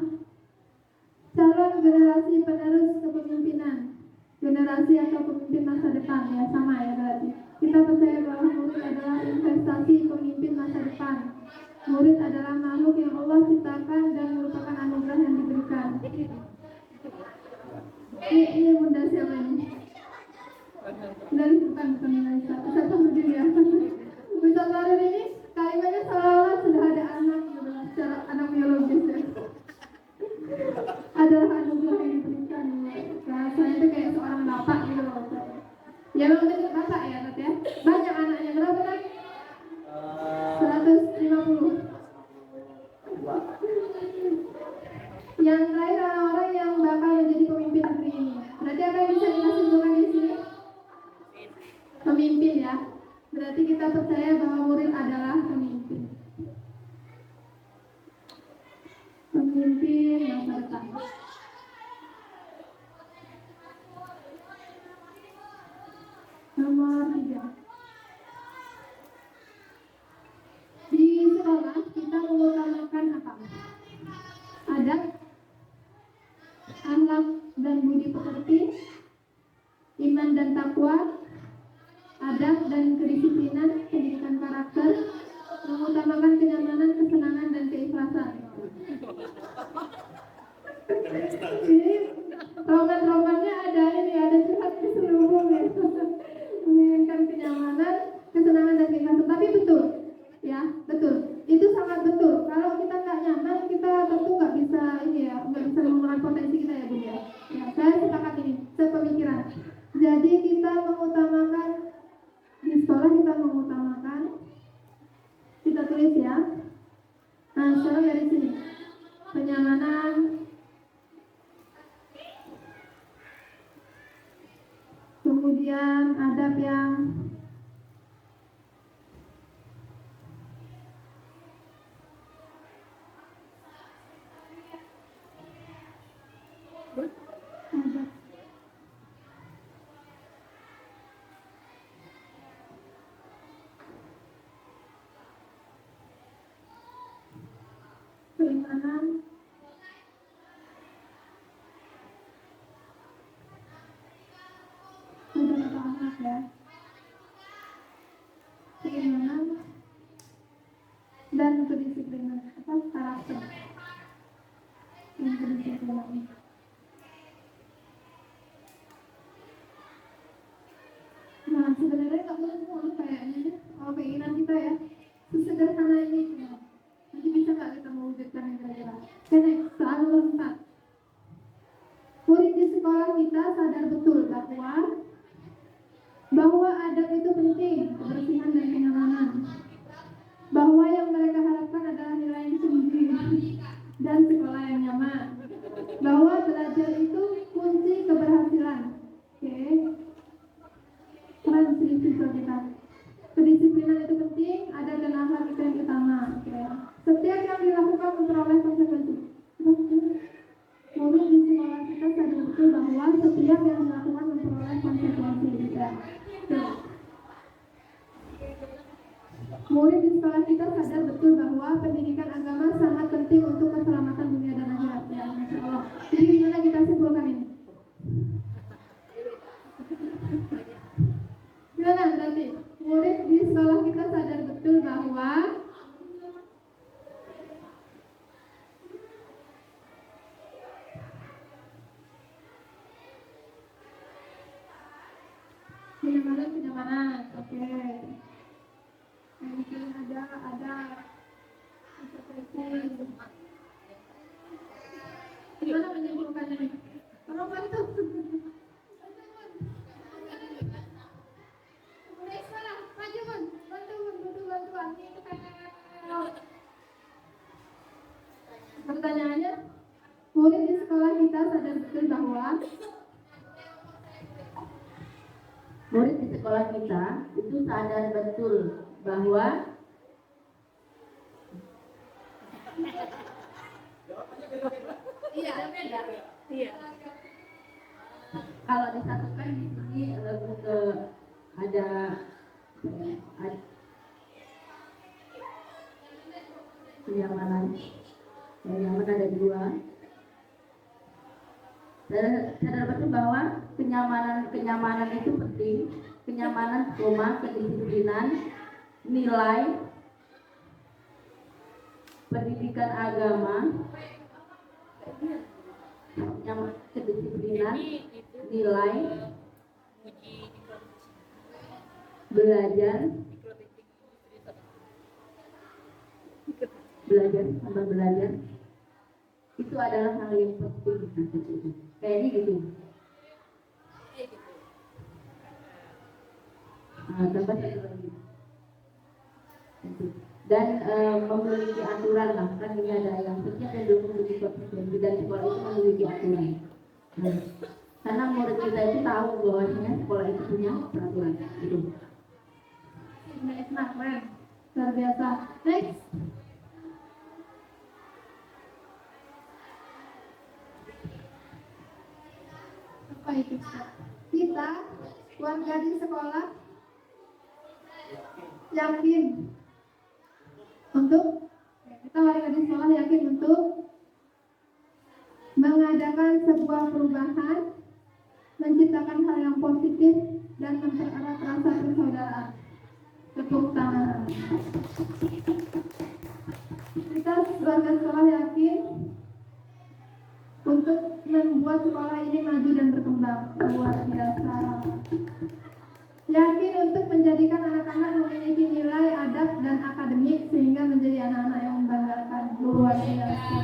calon generasi penerus kepemimpinan, generasi atau pemimpin masa depan ya, sama ya berarti. Kita percaya bahwa murid adalah investasi pemimpin masa depan. Murid adalah makhluk yang Allah ciptakan dan merupakan anugerah yang diberikan. Ini bunda siapa ini? Dari bukan Nisa. Ustaz Nurdin ya. Ustaz Nurdin ini kalimatnya seolah-olah sudah ada anak gitu, secara anak biologis ya. Adalah anugerah yang diberikan. Rasanya itu kayak seorang bapak gitu loh. Ya memang betul bapak ya, Tat ya. Banyak anaknya, berapa kan? 150. pemimpin ya. Berarti kita percaya bahwa murid adalah pemimpin. Pemimpin masa depan. Nomor 3. Di sekolah kita mengutamakan apa? Adab, akhlak dan budi pekerti, iman dan takwa, adab dan kedisiplinan, pendidikan karakter, mengutamakan kenyamanan, kesenangan dan keikhlasan. Jadi roman-romannya ada ini, ada curhat keseluruhan ya. Menginginkan kenyamanan, kesenangan dan keikhlasan. Tapi betul, ya betul. Itu sangat betul. Kalau kita nggak nyaman, kita tentu nggak bisa ini ya, nggak bisa mengurangi potensi kita ya Bun ya. Ya, saya sepakat ini, sepemikiran. Jadi kita mengutamakan di sekolah kita mengutamakan, kita tulis ya. Nah, sekarang dari sini kenyamanan, kemudian adab yang adab. Keimanan, adab atau akhlak ya. Keimanan dan kedisiplinan apa karakter dan kedisiplinan. Nah sebenarnya nggak perlu kayaknya kalau keinginan kita ya sesederhana ini ya. Nanti bisa nggak kita mewujudkan yang kira-kira? Oke, soal nomor 4. Murid di sekolah kita sadar betul bahwa adab itu penting, kebersihan dan kenyamanan. Bahwa yang mereka harapkan adalah nilai yang tinggi dan sekolah yang nyaman. Bahwa belajar itu kunci keberhasilan. Oke. Keren sih siswa kita. Kedisiplinan itu penting, adab dan akhlak itu yang utama. Oke. Setiap yang dilakukan memperoleh konsekuensi. Murid di sekolah kita sadar betul bahwa setiap yang dilakukan memperoleh konsekuensi. Ya. Murid di sekolah kita sadar betul bahwa pendidikan agama sangat penting untuk keselamatan dunia dan akhirat. Ya, Masya Allah. Jadi gimana kita simpulkan ini? Gimana berarti? Murid di sekolah kita sadar betul bahwa kenyamanan, oke. Mungkin ada seperti gimana menyimpulkannya nih? Tolong bantu. Mulai sekolah, maju Bun, bantuan. Pertanyaannya, murid di sekolah kita sadar betul bahwa Murid di sekolah kita itu sadar betul bahwa Iya. kalau disatukan di sini lebih ke ada kenyamanan. Kenyamanan ada dua. Sadar betul bahwa kenyamanan itu penting. Kenyamanan, kedisiplinan, nilai, pendidikan agama, kedisiplinan, nilai, belajar sambil belajar itu adalah hal yang penting. Kayaknya gitu. Tambah satu lagi. Dan memiliki aturan lah, kan ini ada yang sekian dan 20% dan sekolah itu memiliki aturan. Karena murid kita itu tahu bahwasanya sekolah itu punya peraturan gitu. biasa. Next. Apa itu? Kita warga di sekolah yakin untuk kita warga di sekolah yakin untuk mengadakan sebuah perubahan, menciptakan hal yang positif dan mempererat rasa persaudaraan. Tepuk tangan. Kita warga sekolah yakin untuk membuat sekolah ini maju dan berkembang. Luar biasa. Yakin untuk menjadikan anak-anak memiliki nilai adab dan akademik sehingga menjadi anak-anak yang membanggakan. Luar biasa.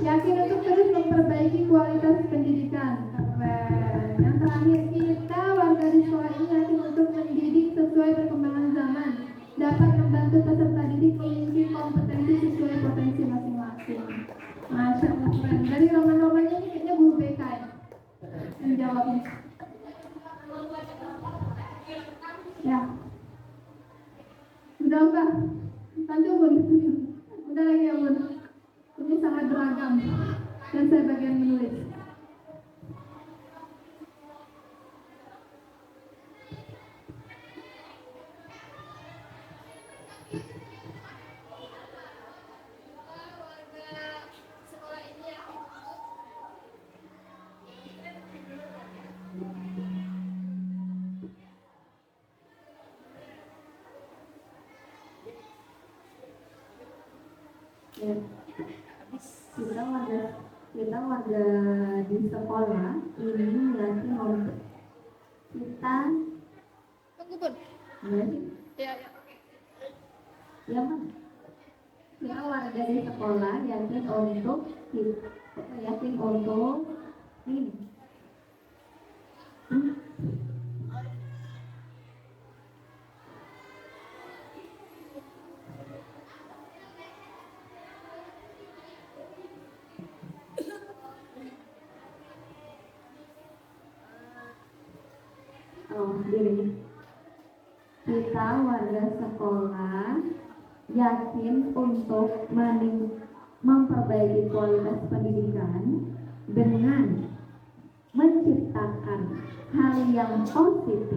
Yakin untuk terus memperbaiki kualitas pendidikan. Keren. Yang terakhir, kita warga di sekolah ini yakin untuk mendidik sesuai perkembangan zaman, dapat membantu peserta didik memiliki kompetensi sesuai potensi masing-masing. Masya Allah, keren. Dari roman-romannya ini kayaknya guru BK ya? Yang jawabnya. Ya. Udah enggak? Lanjut Bun. Udah lagi ya Bun. Ini sangat beragam dan saya bagian menulis. Sekolah ini ya. Ya. Kita warga di sekolah ini yakin untuk kita Tunggu Bun. ya sih Ya, ya. ya Mas. Kita warga di sekolah yakin untuk ini gini. Kita warga sekolah yakin untuk memperbaiki kualitas pendidikan dengan menciptakan hal yang positif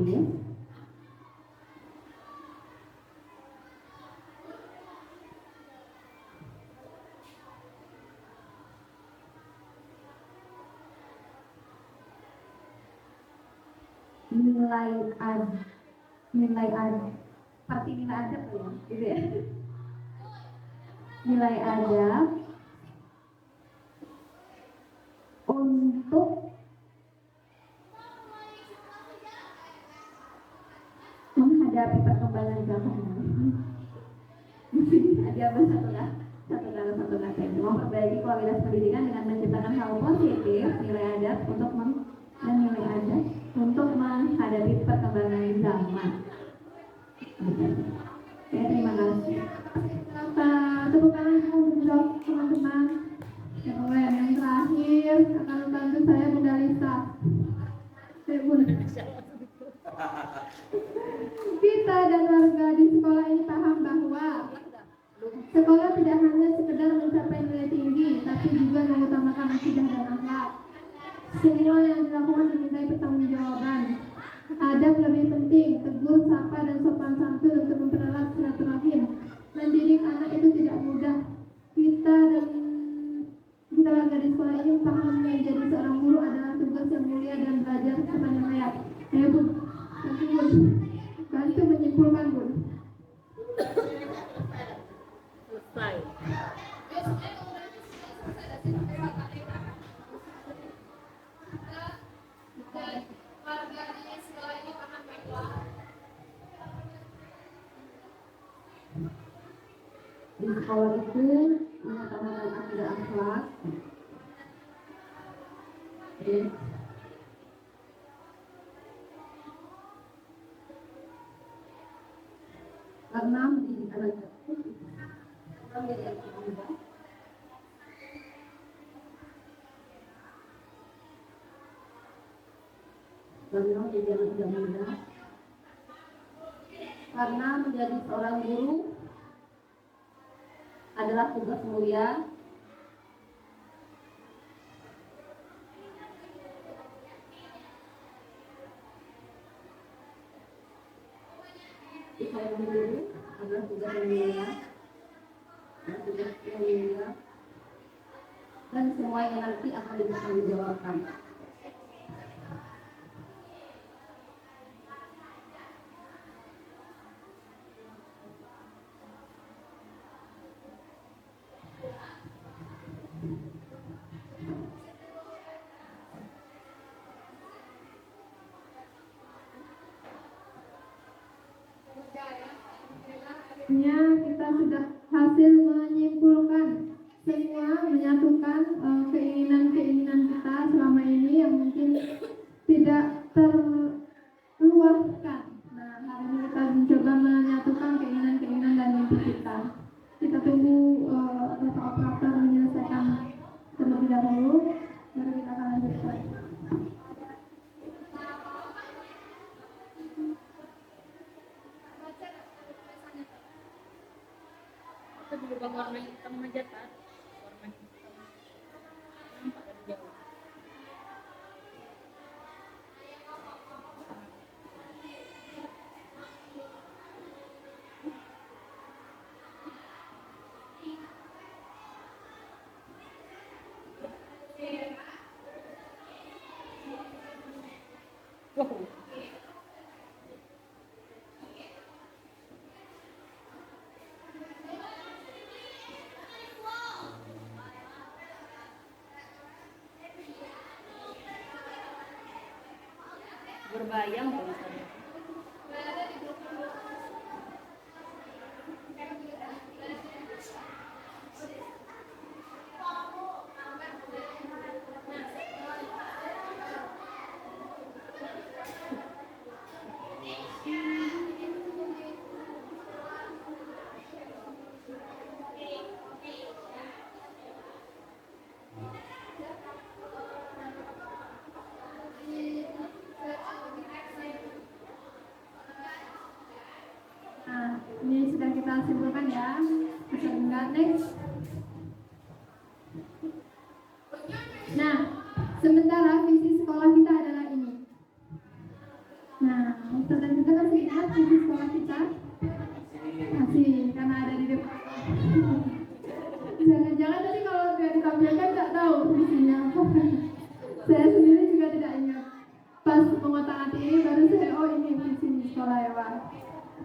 nilai adab seperti nilai adab ya, gitu ya. Nilai adab untuk menghadapi perkembangan zaman. Ada apa satu kata itu memperbaiki kualitas pendidikan dengan menciptakan hal positif nilai adab dan nilai adab untuk menghadapi perkembangan zaman. Ya, terima kasih. Tepuk tangan untuk teman-teman. Yang terakhir akan membantu saya Bunda Lisa. Kita dan warga di sekolah ini paham bahwa sekolah tidak hanya sekedar mencapai nilai tinggi, tapi juga mengutamakan akidah dan akhlak. Semua yang dilakukan dimintai pertanggungjawaban. Adab lebih penting, tegur, sapa, dan sopan santun untuk mempererat silaturahim. Mendidik anak itu tidak mudah. Kita warga di sekolah ini paham menjadi seorang guru adalah tugas yang mulia dan belajar sepanjang hayat. Ayo Bu, bantu menyimpulkan Bu. Selesai. Warga di sekolah ini paham bahwa Di sekolah itu mengutamakan akidah akhlak. Karena mendidik anak itu menjadi anak muda. Karena menjadi anak muda karena menjadi seorang guru adalah tugas mulia. Seorang guru adalah tugas yang mulia, dan semuanya nanti akan dipertanggungjawabkan. Kita sudah hasil menyimpulkan semua, menyatukan keinginan-keinginan kita selama ini yang mungkin tidak terluahkan. Nah, hari ini kita mencoba menyatukan keinginan-keinginan dan mimpi kita. Kita tunggu Bapak Operator menyelesaikan terlebih dahulu, baru kita akan lanjutkan. Kita berubah warna hitam aja kan, warna hitam nampak dari jauh. Wow. Berbayang tulisannya. Nah, ini sudah kita simpulkan ya. Kita buka next. Nah, sementara visi sekolah kita adalah ini. Nah, Ustaz dan kita masih ingat visi sekolah kita? Masih, karena ada di depan. Jangan-jangan tadi kalau tidak ditampilkan tidak tahu visinya apa. Saya sendiri juga tidak ingat. Pas mengotak-atik ini baru saya, oh ini visi sekolah ya Pak.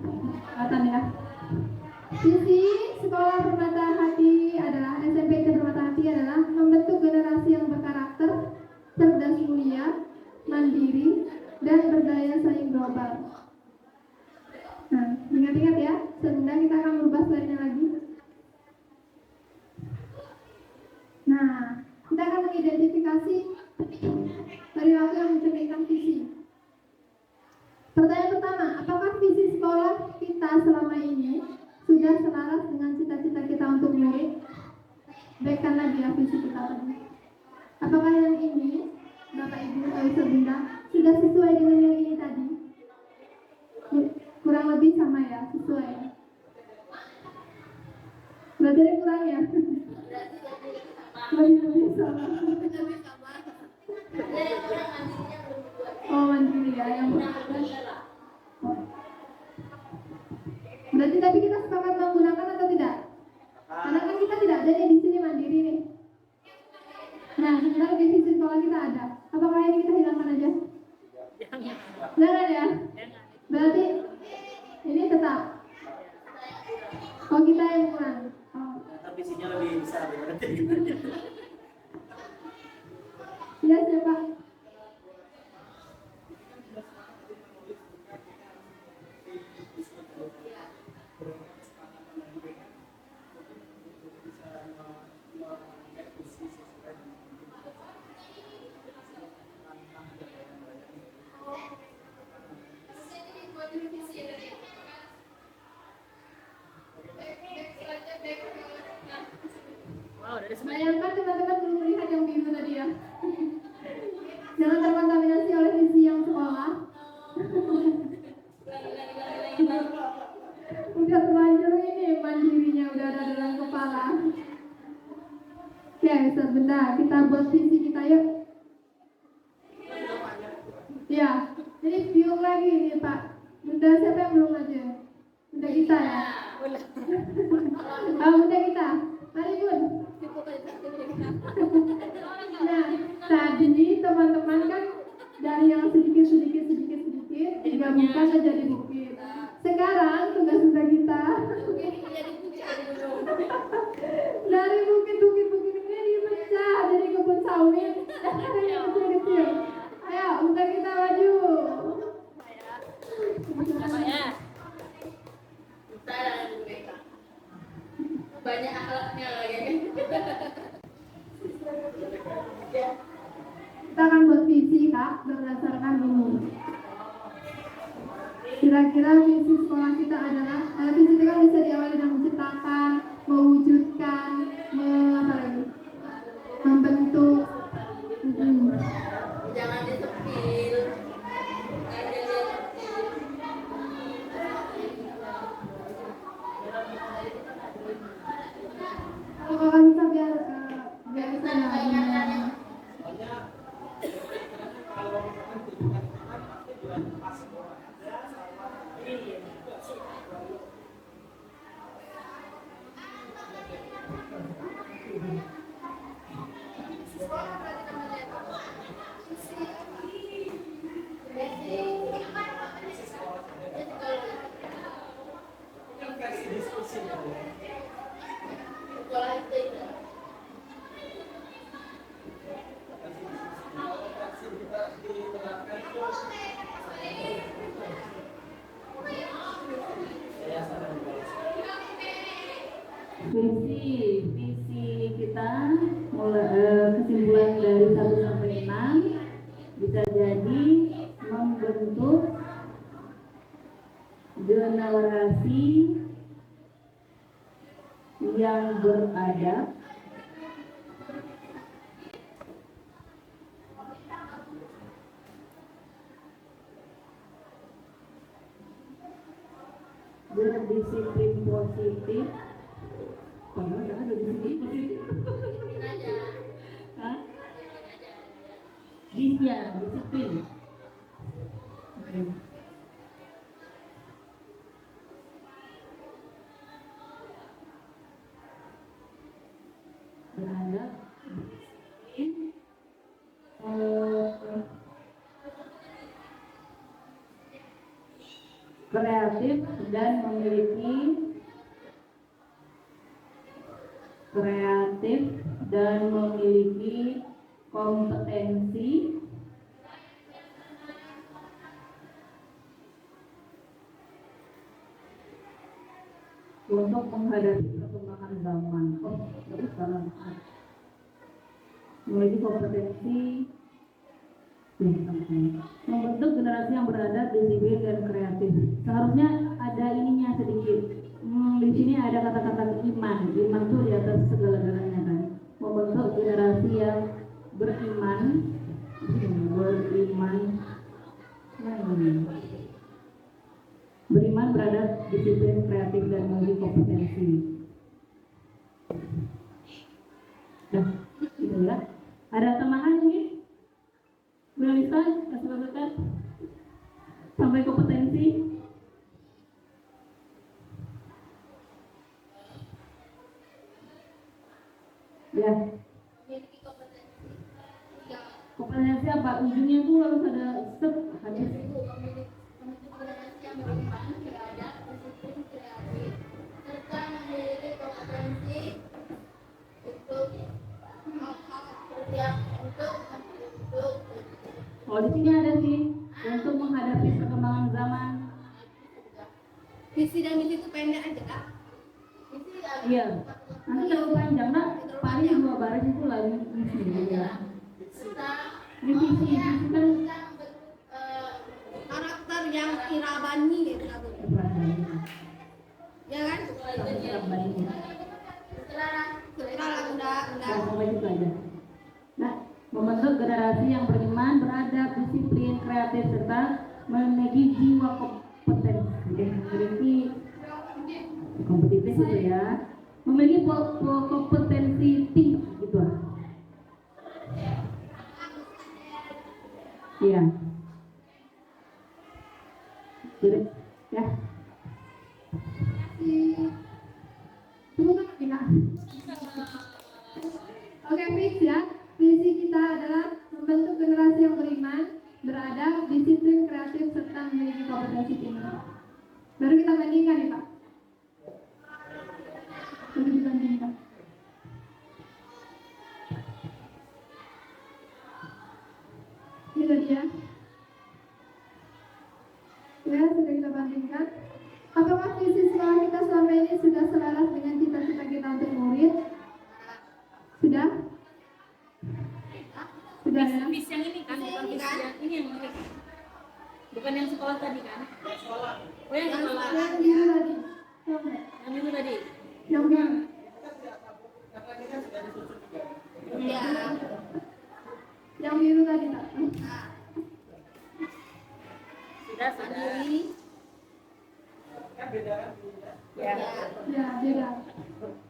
Kelihatan ya. Visi sekolah Permata Hati adalah SMP Permata Hati adalah membentuk generasi yang berkarakter, cerdas, mulia, mandiri, dan berdaya saing global. Nah, ingat-ingat ya. Sebentar kita akan merubah slide-nya lagi. Nah, kita akan mengidentifikasi perilaku yang mencerminkan visi. Pertanyaan pertama, apakah visi sekolah kita selama ini sudah selaras dengan cita-cita kita untuk murid? Baikkan lagi ya visi kita tadi. Apakah yang ini, Bapak Ibu atau Bunda, sudah sesuai dengan yang ini tadi? Kurang lebih sama ya, sesuai. Berarti ada kurang ya? Lebih sama. Oh, mandiri ya, yang berarti tapi kita sepakat menggunakan atau tidak? Karena kan kita tidak ada nih di sini mandiri nih. Nah, sementara di visi sekolah kita ada. Apakah ini kita hilangkan aja? Jangan ya? Berarti ini tetap. Oh, kita yang kurang. Oh. Tapi visinya lebih besar berarti. Ya, siapa? Wow, dari Bayangkan teman-teman belum melihat yang biru tadi ya. Jangan terkontaminasi oleh visi yang sekolah. salah. Oke, sebentar kita buat visi kita yuk. Ya, jadi view lagi nih Pak. Bunda siapa yang belum aja? Bunda kita ya. Bunda kita. Mari Bun. Nah, tadi teman-teman kan dari yang sedikit digabungkan menjadi bukit. Sekarang tugas bunda kita dari bukit ini dipecah jadi kebun sawit yang kecil-kecil. Ayo, bunda kita maju. Banyak akhlaknya lagi. Kita akan buat visi Kak berdasarkan ini. Kira-kira visi sekolah kita adalah visi itu kan bisa diawali dengan menciptakan, mewujudkan, membentuk. Jangan disepil. Kalau bisa biar bisa Visi kita mulai kesimpulan dari 1 sampai 6 bisa jadi membentuk generasi yang beradab, berdisiplin positif. Padahal jangan ada disiplin positif. Hah? Disiplin. Oke. Beradab, kreatif dan memiliki kompetensi untuk menghadapi perkembangan zaman. Terus sekarang memiliki kompetensi membentuk generasi yang beradab, disiplin dan kreatif. Seharusnya ada ininya sedikit. Di sini ada kata-kata iman. Iman itu di atas segala-galanya kan. Membentuk generasi yang beriman, beradab, disiplin, kreatif dan memiliki kompetensi. Nah, gitu ya. Ada tambahan mungkin? Boleh bisa kasih sampai kompetensi. Ya. Kompetensi apa? Ujungnya tuh harus ada step habis. Oh, di sini ada sih untuk menghadapi perkembangan zaman. Visi dan misi itu pendek aja Kak. Iya. Nanti terlalu panjang nak. Paling 2 baris itu lagi misi ya. Ini visi kan Karakter yang irabani gitu. Ya kan? Udah. Sampai itu aja. Nah, membentuk generasi yang beriman, beradab, disiplin, kreatif serta memiliki jiwa kompetensi. Memiliki kompetitif itu ya. memiliki kompetensi tinggi gitu lah. Iya. Jadi, ya. Tunggu lagi Kak. Oke, fix ya. Visi kita adalah membentuk generasi yang beriman, beradab, disiplin, kreatif, serta memiliki kompetensi tinggi. Baru kita bandingkan nih Pak. Baru dibandingkan. Ini tadi ya. Ya, sudah kita bandingkan. Apakah visi sekolah kita selama ini sudah selaras dengan cita-cita kita untuk murid? Sudah? Sudah ya? Bis yang ini kan, bukan bis yang ini yang menarik. Bukan yang sekolah tadi kan? Oh yang sekolah. Yang biru tadi. Yang itu tadi. Yang biru. Yang biru tadi Pak. Sudah. Ya. Ya, beda.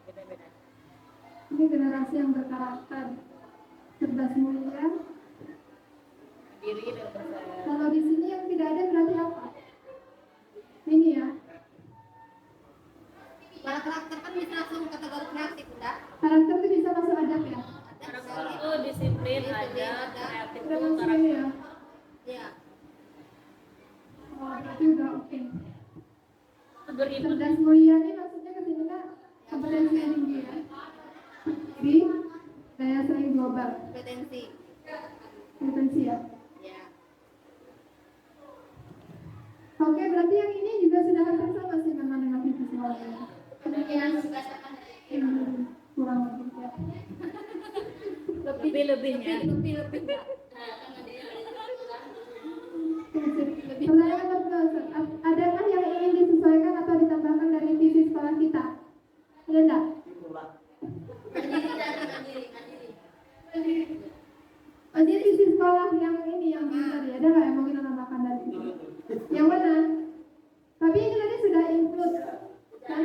Beda-beda. Ini generasi yang berkarakter, cerdas mulia. Diri dan percaya. Kalau di sini yang tidak ada berarti apa? Ini ya. Kalau karakter kan bisa langsung kategori kreatif, udah. Karakter itu bisa masuk adab ya. Karakter itu disiplin, ada kreatif Udah itu masuk ini karakter. ya. Iya. Oh, berarti udah oke. Itu berinput. Cerdas mulia ini maksudnya ke sini kan kompetensi yang tinggi ya. Di daya saing global, Kompetensi. kompetensi ya. Ya. Oke, berarti yang ini juga sudah hampir sama sih memang dengan visi sekolah ini. Kemudian berdasarkan Kurang lebih ya. Lebih-lebihnya. lebih. Pertanyaan kedua, Ustaz. Adakah yang ingin disesuaikan atau ditambahkan dari visi sekolah kita? Ada enggak? Oh, jadi visi sekolah yang ini yang tadi ada nggak yang mau kita tambahkan dari sini? Yang mana? Tapi ini tadi sudah include kan?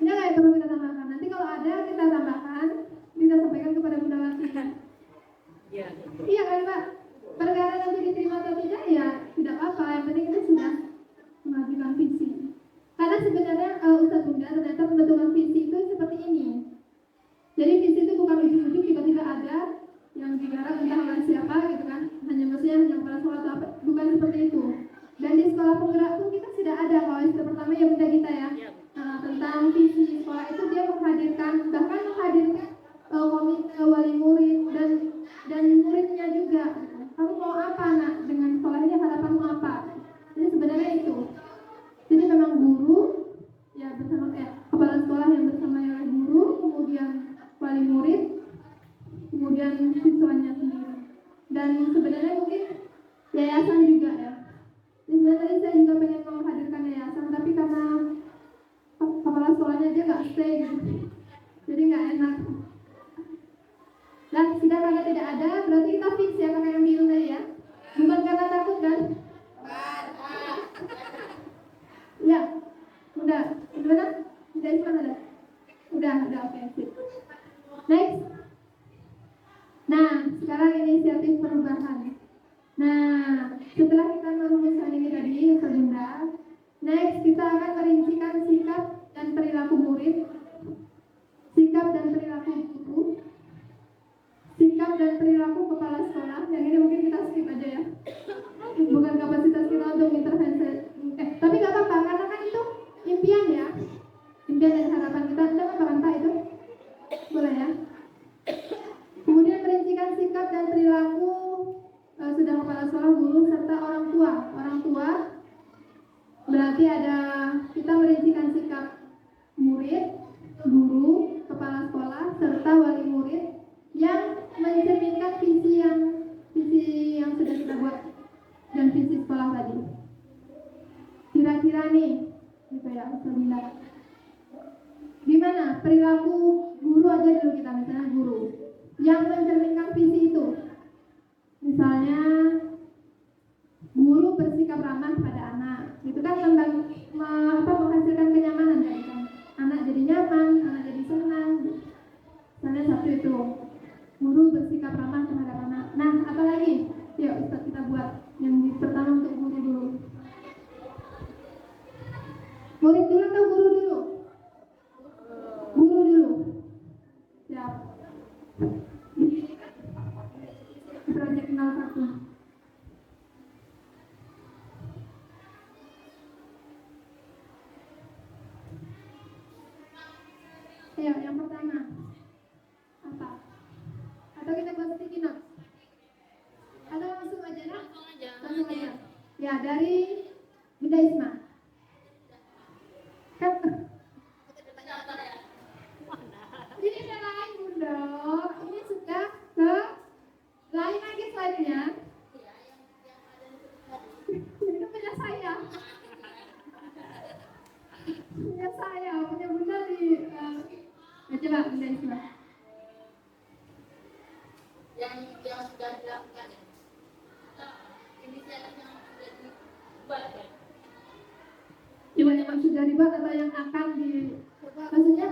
Ini nggak yang perlu kita tambahkan. Nanti kalau ada kita tambahkan, kita sampaikan kepada Bunda Wati. Iya. Iya kan Pak? Perkara nanti diterima atau tidak ya tidak apa-apa. Yang penting kita sudah mengajukan visi. Karena sebenarnya Ustaz Bunda ternyata pembentukan visi itu seperti ini. Jadi visi itu bukan ujuk-ujuk tiba-tiba ada yang digarap entah oleh siapa gitu kan. Hanya maksudnya hanya kepala sekolah atau apa. Bukan seperti itu. Dan di sekolah penggerak pun kita sudah ada kalau istilah pertama ya Bunda kita ya. Tentang visi sekolah itu dia menghadirkan bahkan menghadirkan komite wali murid dan muridnya juga. Kamu mau apa nak dengan sekolah ini, harapanmu apa? Jadi sebenarnya itu. Jadi memang guru ya bersama kepala sekolah yang bersama oleh guru, kemudian wali murid, kemudian siswanya sendiri. Dan sebenarnya mungkin yayasan juga ya. Jadi sebenarnya saya juga pengen menghadirkan yayasan, tapi karena kepala sekolahnya aja nggak stay gitu, jadi nggak enak. Dan sudah karena tidak ada, berarti kita fix ya pakai yang biru tadi ya. Bukan karena takut kan? Ya, udah, gimana? Udah Isman ada? Udah oke, sip. Next. Nah, sekarang inisiatif perubahan. Nah, setelah kita merumuskan ini tadi, Bunda, next kita akan merincikan sikap dan perilaku murid, sikap dan perilaku guru, sikap dan perilaku kepala sekolah. Yang ini mungkin kita skip aja ya. Bukan kapasitas kita untuk intervensi. Tapi nggak apa-apa, karena kan itu impian ya. Impian dan harapan kita. Anda apa Pak itu? Boleh ya. Kemudian merincikan sikap dan perilaku sudah kepala sekolah, guru, serta orang tua. Orang tua berarti ada kita merincikan sikap murid, guru, kepala sekolah, serta wali murid yang mencerminkan visi yang sudah kita buat dan visi sekolah tadi. Kira-kira nih, gitu ya, Ustazah. Gimana perilaku guru aja dulu kita, misalnya guru yang mencerminkan visi itu. Misalnya guru bersikap ramah pada anak, itu kan tentang menghasilkan kenyamanan kan? Murid dulu atau guru dulu? Guru dulu. Siap. Proyek 01. Ayo, yang pertama. Apa? Atau kita buat sticky notes? Atau langsung aja, nak? Langsung aja. Ya, dari Bunda Isma. Kan? Ini ada lain, Bunda. Ini sudah ke lain lagi slide-nya. Itu punya saya. Punya saya, punya Bunda di... ya, coba Bunda Isma. Yang sudah dilakukan ya. Ini saya yang sudah dibuat ya. Coba yang sudah dibuat atau yang akan di... Maksudnya,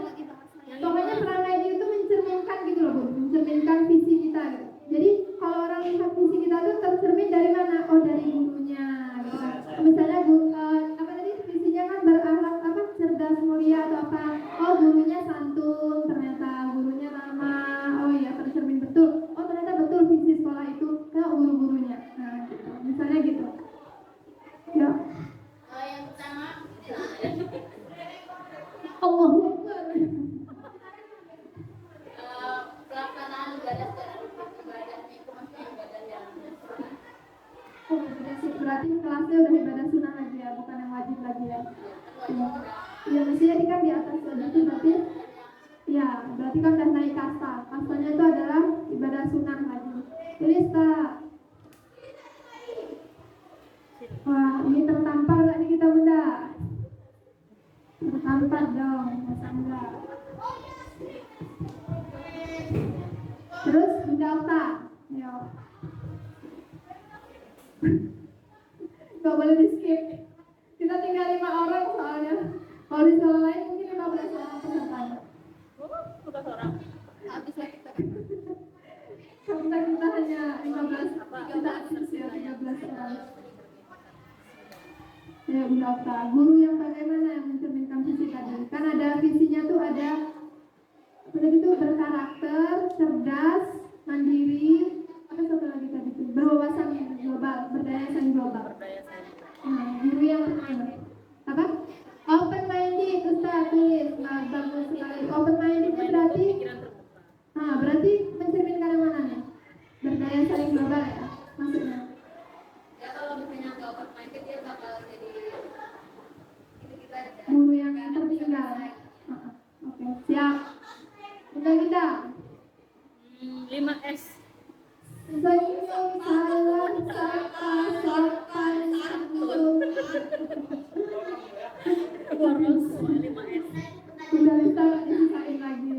pokoknya peran ID itu mencerminkan gitu loh, Bu. Mencerminkan visi kita gitu. Jadi, kalau orang lihat visi kita itu tercermin dari mana? Oh, dari gurunya gitu kan. Misalnya, apa tadi visinya kan berakhlak apa? Cerdas, mulia atau apa? Oh, gurunya santun, ternyata gurunya ramah. Oh iya, tercermin betul. Oh, ternyata betul visi sekolah itu ke guru-gurunya. Nah, gitu. Misalnya gitu. Ya. Yang pertama Allahu Akbar. pelaksanaan ibadah secara ibadah itu maksudnya ibadah yang Oh, ibadah sih. Berarti kelasnya udah ibadah sunnah lagi ya, bukan yang wajib lagi ya. Iya, mestinya ini kan di atas itu berarti ya, berarti kan udah naik kasta. Kastanya itu adalah ibadah sunnah lagi. Tulis tak? Wah, ini tertampar nggak nih kita, Bunda? Tertampar dong, masa enggak? Terus Bunda Okta, ayo. Gak boleh di skip. Kita tinggal 5 orang soalnya. Kalau di sekolah lain mungkin 15 orang pesertanya. Bukan orang. habis lagi kita. Kita hanya 15. Kita akses ya 13 orang. Ya, Bunda Okta. Guru yang bagaimana yang mencerminkan visi tadi? Kan ada visinya tuh ada apa tadi tuh berkarakter, cerdas, mandiri, apa satu lagi tadi tuh berwawasan global, berdaya saing global. Nah, guru yang apa? Open minded, Ustaz tulis. Nah, bagus sekali. Open minded itu berarti berarti mencerminkan yang mana nih? Berdaya saing global ya maksudnya. Ya kalau misalnya nggak open minded dia bakal jadi kita Guru yang tertinggal. Oke, siap. Kita 5S. senyum salam sapa sopan santun. Boros 5S. Udah bisa disisain lagi.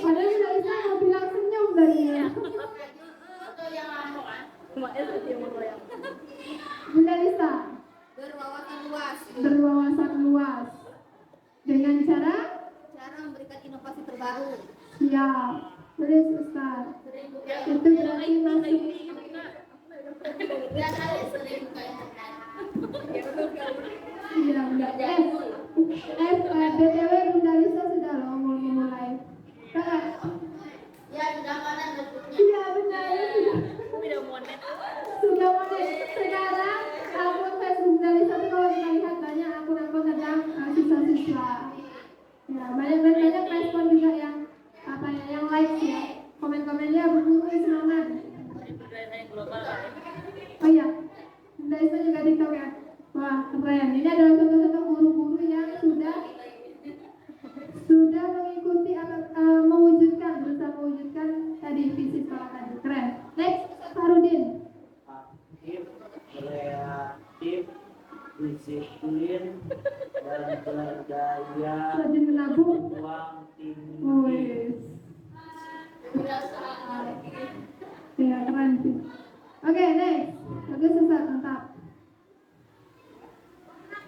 Padahal udah bisa mau bilang senyum dari atau yang lama kan 5S itu yang mau yang. Bunda Lisa berwawasan luas berwawasan luas dengan cara memberikan inovasi terbaru. siap. Tulis Ustaz. Itu berarti masuk. Dan ada sering buka internet. Iya, Bunda. BTW Bunda Lisa sudah loh mulai. Kakak. Ya sudah mana bentuknya? Iya benar. Tidak monet. Sudah mulai sekarang akun Facebook Bunda Lisa tuh kalau kita lihat banyak akun-akun tentang siswa-siswa. Ya, banyak respon juga yang apa ya, yang like ya. Komen-komennya berguru semangat. Berdaya saing global. Oh iya, Bunda Lisa juga TikTok ya. Wah, keren. Ini adalah contoh-contoh guru-guru yang sudah mengikuti atau berusaha mewujudkan tadi visi sekolah tadi. Keren. Next, Farudin. Aktif, kreatif, disiplin, dan berdaya Rajin menabung. uang tinggi. Wih. Ya, keren sih. Oke, next. Bagus, Ustaz, mantap.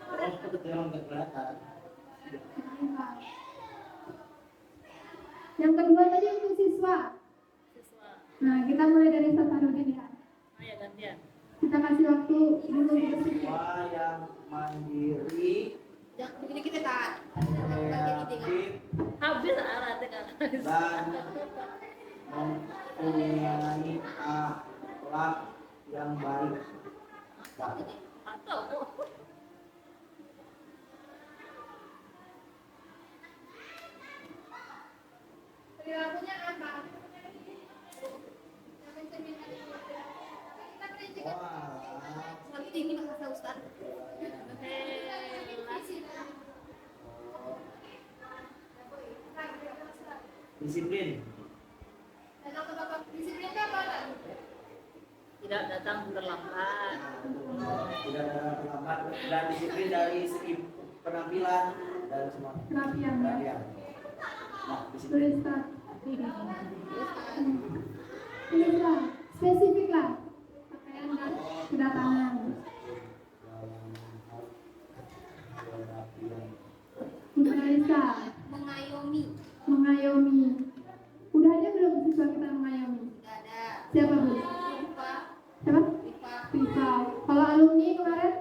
Terus kebetulan nggak kelihatan. Yang kedua tadi untuk siswa. Siswa. Nah, kita mulai dari Ustaz Farudin ya. Ya gantian. Kita kasih waktu dulu spesifik. Siswa yang mandiri, Jangan begini kita tak. kreatif, Habis arah kan. dan mempunyai akhlak yang baik. Atau Perilakunya apa? Yang mencerminkan kita prinsipkan. Wah, Nanti ini bahasa Ustaz. disiplin, Datang ke bapak disiplinnya apa? tidak datang terlambat. tidak ada terlambat, dan disiplin dari segi penampilan dan semua Penampilan, ya. penampilan. Nah, disiplin. Tulis tak. Tulis lah, spesifik lah. Pakaian dan kedatangan. Udah Lisa, Mengayomi. mengayomi. Udah ada belum siswa kita mengayomi? Tidak ada. Siapa bu? Rifa. Siapa? Rifa. Rifa. Kalau alumni kemarin?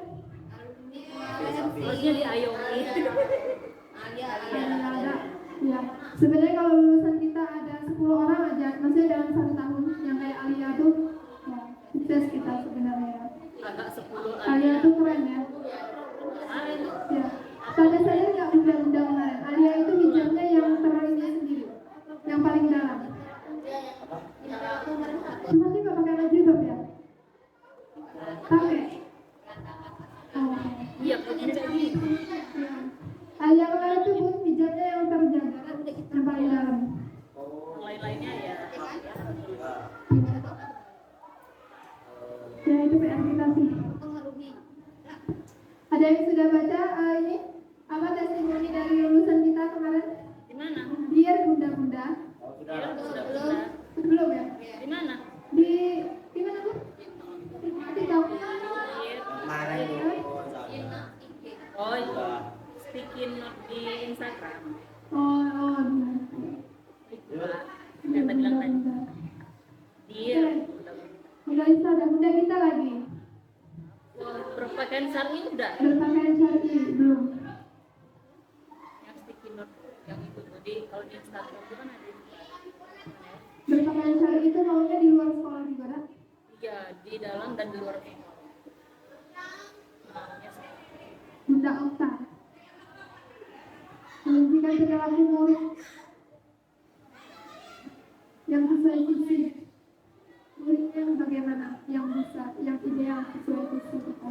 Alumni kemarin Harusnya diayomi. Alia. Ada. Ya. Sebenarnya kalau lulusan kita ada 10 orang aja, maksudnya dalam 1 tahun yang kayak Alia tuh, ya, sukses kita sebenarnya. Agak 10 Alia tuh keren ya. kemarin. Ya. Pada saya nggak undang-undang kemarin. Alia itu hijabnya yang terlalu sendiri, yang paling dalam. Nanti nggak pakai baju jilbab ya? Pakai. Oh. Iya, punya kayak gitu. Ya. Alia kemarin tuh bu hijabnya yang terjaga, yang paling dalam. Lain-lainnya ya. Ya itu PR kita sih. Mengarungi. Ada yang sudah baca ini apa testimoni dari lulusan kita kemarin? Di mana? Dear bunda-bunda. Oh, Ya, sudah. sudah sudah. Belum ya? Di mana? Di mana bu? Di tahu. Kemarin itu, Oh, itu sticky note di Instagram. Oh. Yang tadi bilang tadi. Dia Bunda Isa dan bunda kita lagi. berpakaian syar'i udah. Berpakaian syar'i belum. Yang sticky note yang itu tadi kalau di Instagram itu kan ada. Berpakaian syar'i itu maunya di luar sekolah juga kan? Iya, di dalam dan di luar sekolah. Maunya sih. Bunda Okta. Menunjukkan perilaku murid yang sesuai visi. Muridnya bagaimana? Yang bisa, yang ideal sesuai visi kita.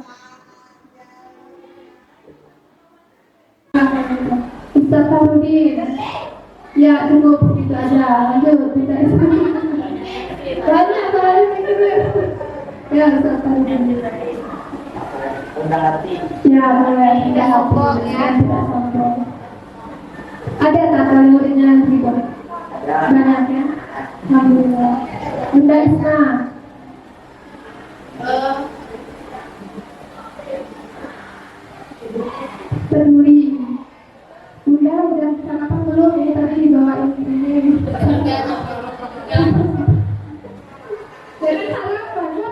Ustaz Tarudin. Ya, cukup begitu aja. Lanjut, tidak banyak soalnya gitu. Ya, Ustaz Tarudin. undang hati. Ya, boleh. Tidak sombong ya. Tidak sombong. Ada tak muridnya juga? Ya. Banyak ya. Alhamdulillah. Bunda Isma. Peduli. Bunda udah sarapan belum ya? Tadi dibawain ini. Jadi sarapan ya?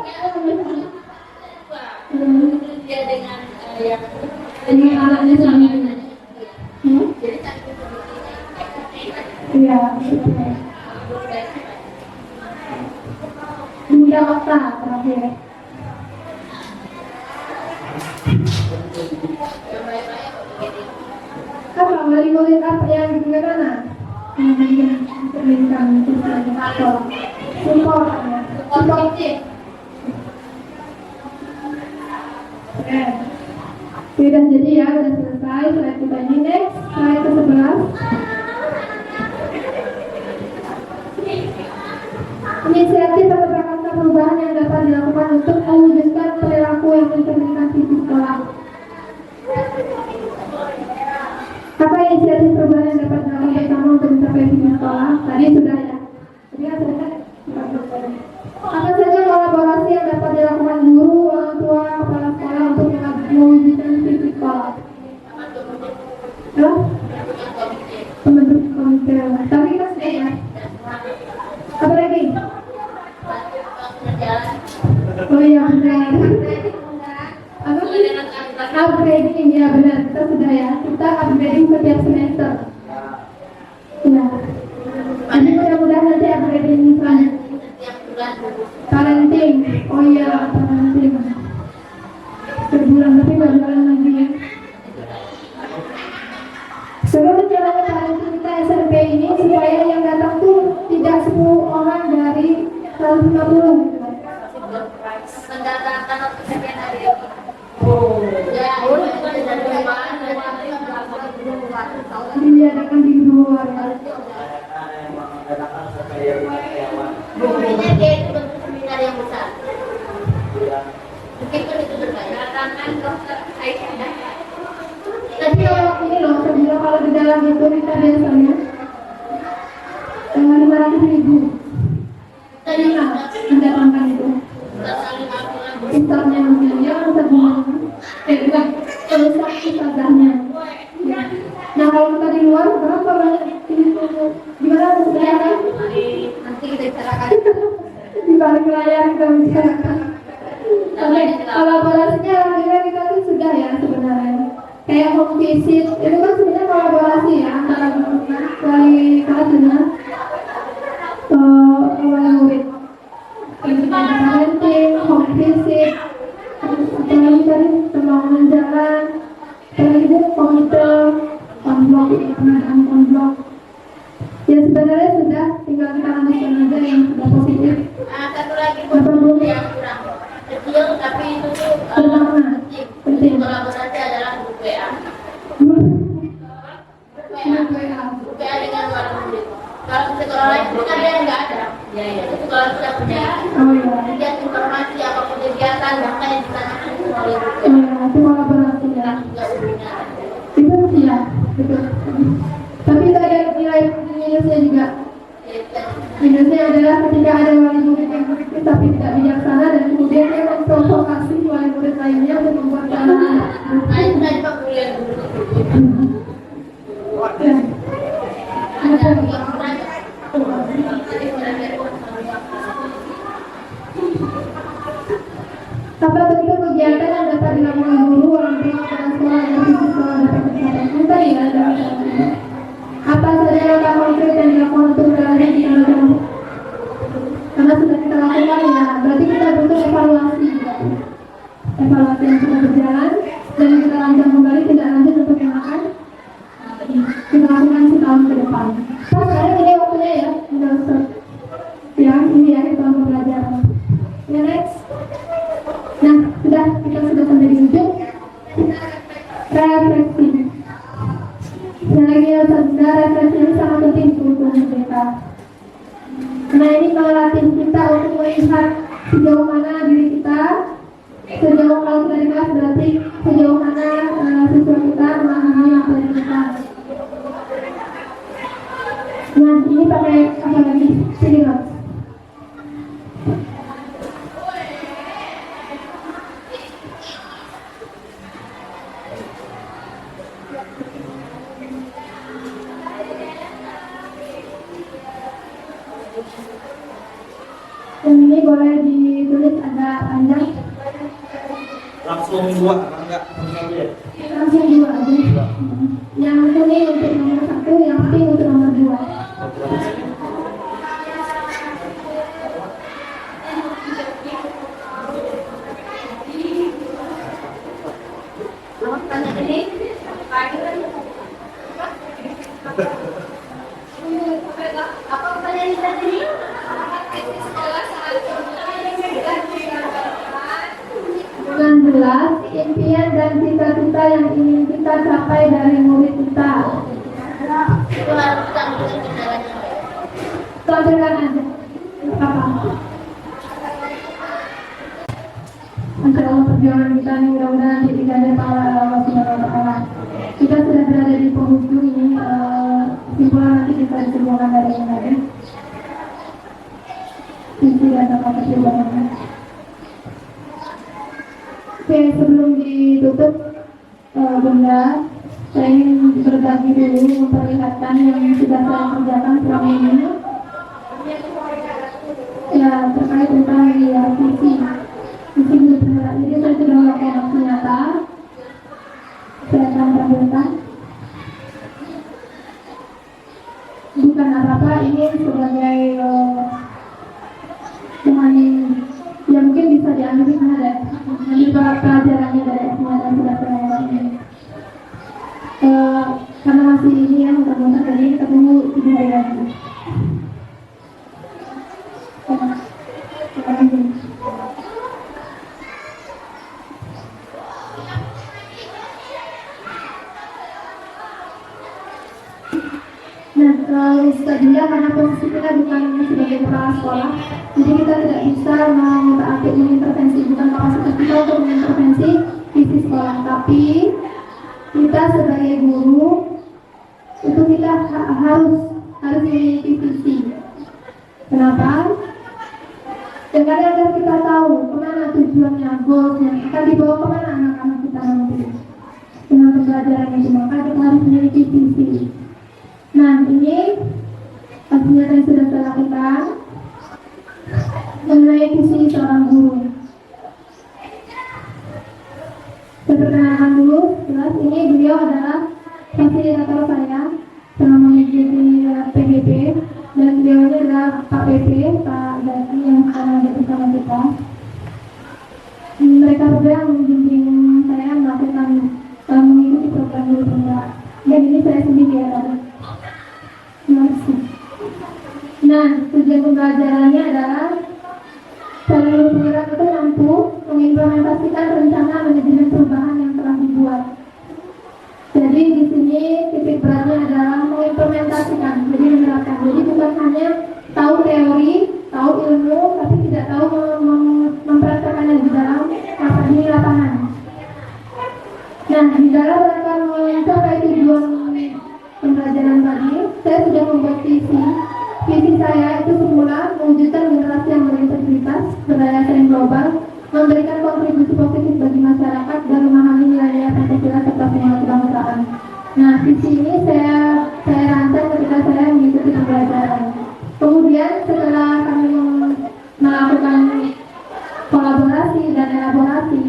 Dia dengan yang Ini alatnya sama. Iya. Bunda Okta terakhir. Apa murid apa yang gimana? Yang mencerminkan sesuatu. Support ya. Support. Sudah jadi ya, sudah selesai. Slide kita ini next, slide ke-11. Inisiatif atau prakarsa perubahan yang dapat dilakukan untuk mewujudkan perilaku yang mencerminkan visi sekolah. Apa inisiatif perubahan yang dapat dilakukan bersama untuk mencapai visi sekolah? Tadi sudah ya. Tadi kan sudah. Apa saja kolaborasi yang dapat dilakukan guru, orang tua, kepala sekolah untuk mewujudkan visi sekolah? Pembentuk komite. Tapi kita sudah ya. Apa lagi? Oh iya benar. Upgrading, ya benar, kita sudah ya. Kita upgrading setiap semester. Ya. Jadi mudah-mudahan nanti upgrading selanjutnya. Setiap bulan. Parenting, oh iya parenting. Sebulan tapi nggak jalan lagi ya. Sebelum jalannya parenting kita SMP ini supaya yang datang tuh tidak 10 orang dari 150. Mendatangkan sekian hari. Ya, diadakan di luar ya. Pokoknya dia itu bentuk seminar yang besar. Mungkin itu terbaik. Datangkan dokter Aisyah. Tapi kalau ini loh, saya bilang kalau di dalam itu kita biasanya 500.000 tadi lah mendatangkan itu. Ustaznya mungkin ya, ustaznya bukan ustazahnya ya. Nah kalau kita di luar berapa banyak itu gimana ya? Nanti kita bicarakan. Di balik layar kita bicarakan. Oke, kolaborasinya alhamdulillah kita tuh sudah ya sebenarnya. Kayak home visit itu kan sebenarnya kolaborasi ya antara wali kelas dengan wali murid. Parenting, home visit, apalagi tadi pembangunan jalan, apalagi itu komputer, konblok, pengadaan konblok. Ya sebenarnya sudah, tinggal kita lanjutkan aja yang sudah positif. Satu lagi yang kurang kecil tapi itu tuh penting. Kolaborasi adalah grup WA. Grup WA dengan luar negeri. Kalau di sekolah lain itu kan dia nggak ada. Itu sekolah sudah punya. Dia informasi apapun kegiatan bahkan yang ditanyakan itu melalui grup WA. Itu kolaborasi ya. Nggak punya. Itu ya, betul. Tapi itu ada nilai minusnya juga. Minusnya adalah ketika ada wali murid yang kritis tapi tidak bijaksana dan kemudian dia memprovokasi wali murid lainnya untuk membuat kesalahan. Nah itu tadi Pak Kuliah dulu. Ada Yang kurang. apa bentuk kegiatan yang dapat dilakukan guru, orang tua, kepala sekolah, dan siswa sekolah dapat mencapai itu tadi ya ada apa saja langkah konkret yang dilakukan untuk beralih di dalam karena sudah kita lakukan ya berarti kita butuh evaluasi juga. Evaluasi yang sudah berjalan dan kita lanjut kembali tidak lanjut untuk yang akan kita lakukan setahun ke depan. Sekarang ini waktunya ya udah stop ya ini ya kita pembelajaran ya next. Nah sudah kita sudah sampai di ujung refleksi. Yang lagi yang sebenarnya refleksi ini sangat penting untuk kita. Nah ini melatih kita untuk melihat sejauh mana diri kita, sejauh kalau sudah di kelas berarti sejauh mana siswa kita memahami materi kita. Nah ini pakai apa lagi? Sini mas. Yang ini boleh ditulis agak panjang. Langsung dua, enggak? Langsung dua aja. Yang ini untuk nomor 1, yang pink untuk nomor 2. Tanya ini. Apa pertanyaan ini? Dengan jelas impian dan cita-cita yang ingin kita capai dari murid kita. Itu harus kita ambil kendalanya. Tampilkan aja. Apa? Masya Allah perjuangan kita ini mudah-mudahan nanti tidak ada pahala Allah Subhanahu wa Ta'ala. Kita sudah berada di penghujung ini. Simpulan nanti kita disimpulkan dari yang lain. Sisi dan apa perjuangan. Oke, sebelum ditutup Bunda, saya ingin berbagi dulu memperlihatkan yang sudah saya kerjakan selama ini. Ya, terkait tentang ya visi bergerak. Jadi saya sudah melakukan aksi nyata pembelajarannya dari semua dan sudah selesai. Karena masih ini ya muter-muter jadi ketemu di hari lagi. Terima kasih. Nah, selanjutnya karena posisi kita bukan sebagai kepala sekolah, jadi kita tidak bisa mengintervensi, bukan kapasitas kita untuk mengintervensi visi sekolah, tapi kita sebagai guru itu kita harus memiliki visi. Kenapa? Dengan agar kita tahu kemana tujuannya, goalsnya, akan dibawa kemana anak-anak kita nanti dengan pembelajaran itu, maka kita harus memiliki visi. Nah, ini pastinya yang sudah saya lakukan mengenai visi seorang guru. Saya perkenalkan dulu, jelas ini beliau adalah fasilitator saya selama mengikuti PGP, dan beliau ini adalah Pak PP, Pak Dati yang sekarang ada bersama kita. Mereka berdua yang membimbing saya melakukan mengikuti program guru penggerak, dan ini saya sendiri ya tadi. Nah, tujuan pembelajarannya adalah seluruh penggerak itu mampu mengimplementasikan rencana manajemen perubahan yang telah dibuat. Jadi di sini titik beratnya adalah mengimplementasikan, jadi menerapkan. Jadi bukan hanya tahu teori, tahu ilmu, tapi tidak tahu mempraktekannya di dalam lapangan. Nah, di dalam rangka mencapai tujuan pembelajaran tadi, saya sudah membuat visi. Visi saya itu semula mewujudkan generasi yang berintegritas, berdaya saing global, memberikan kontribusi positif bagi masyarakat dan memahami nilai-nilai Pancasila serta semangat kebangsaan. Nah, visi ini saya rancang ketika saya mengikuti pembelajaran. Kemudian setelah kami melakukan kolaborasi dan elaborasi,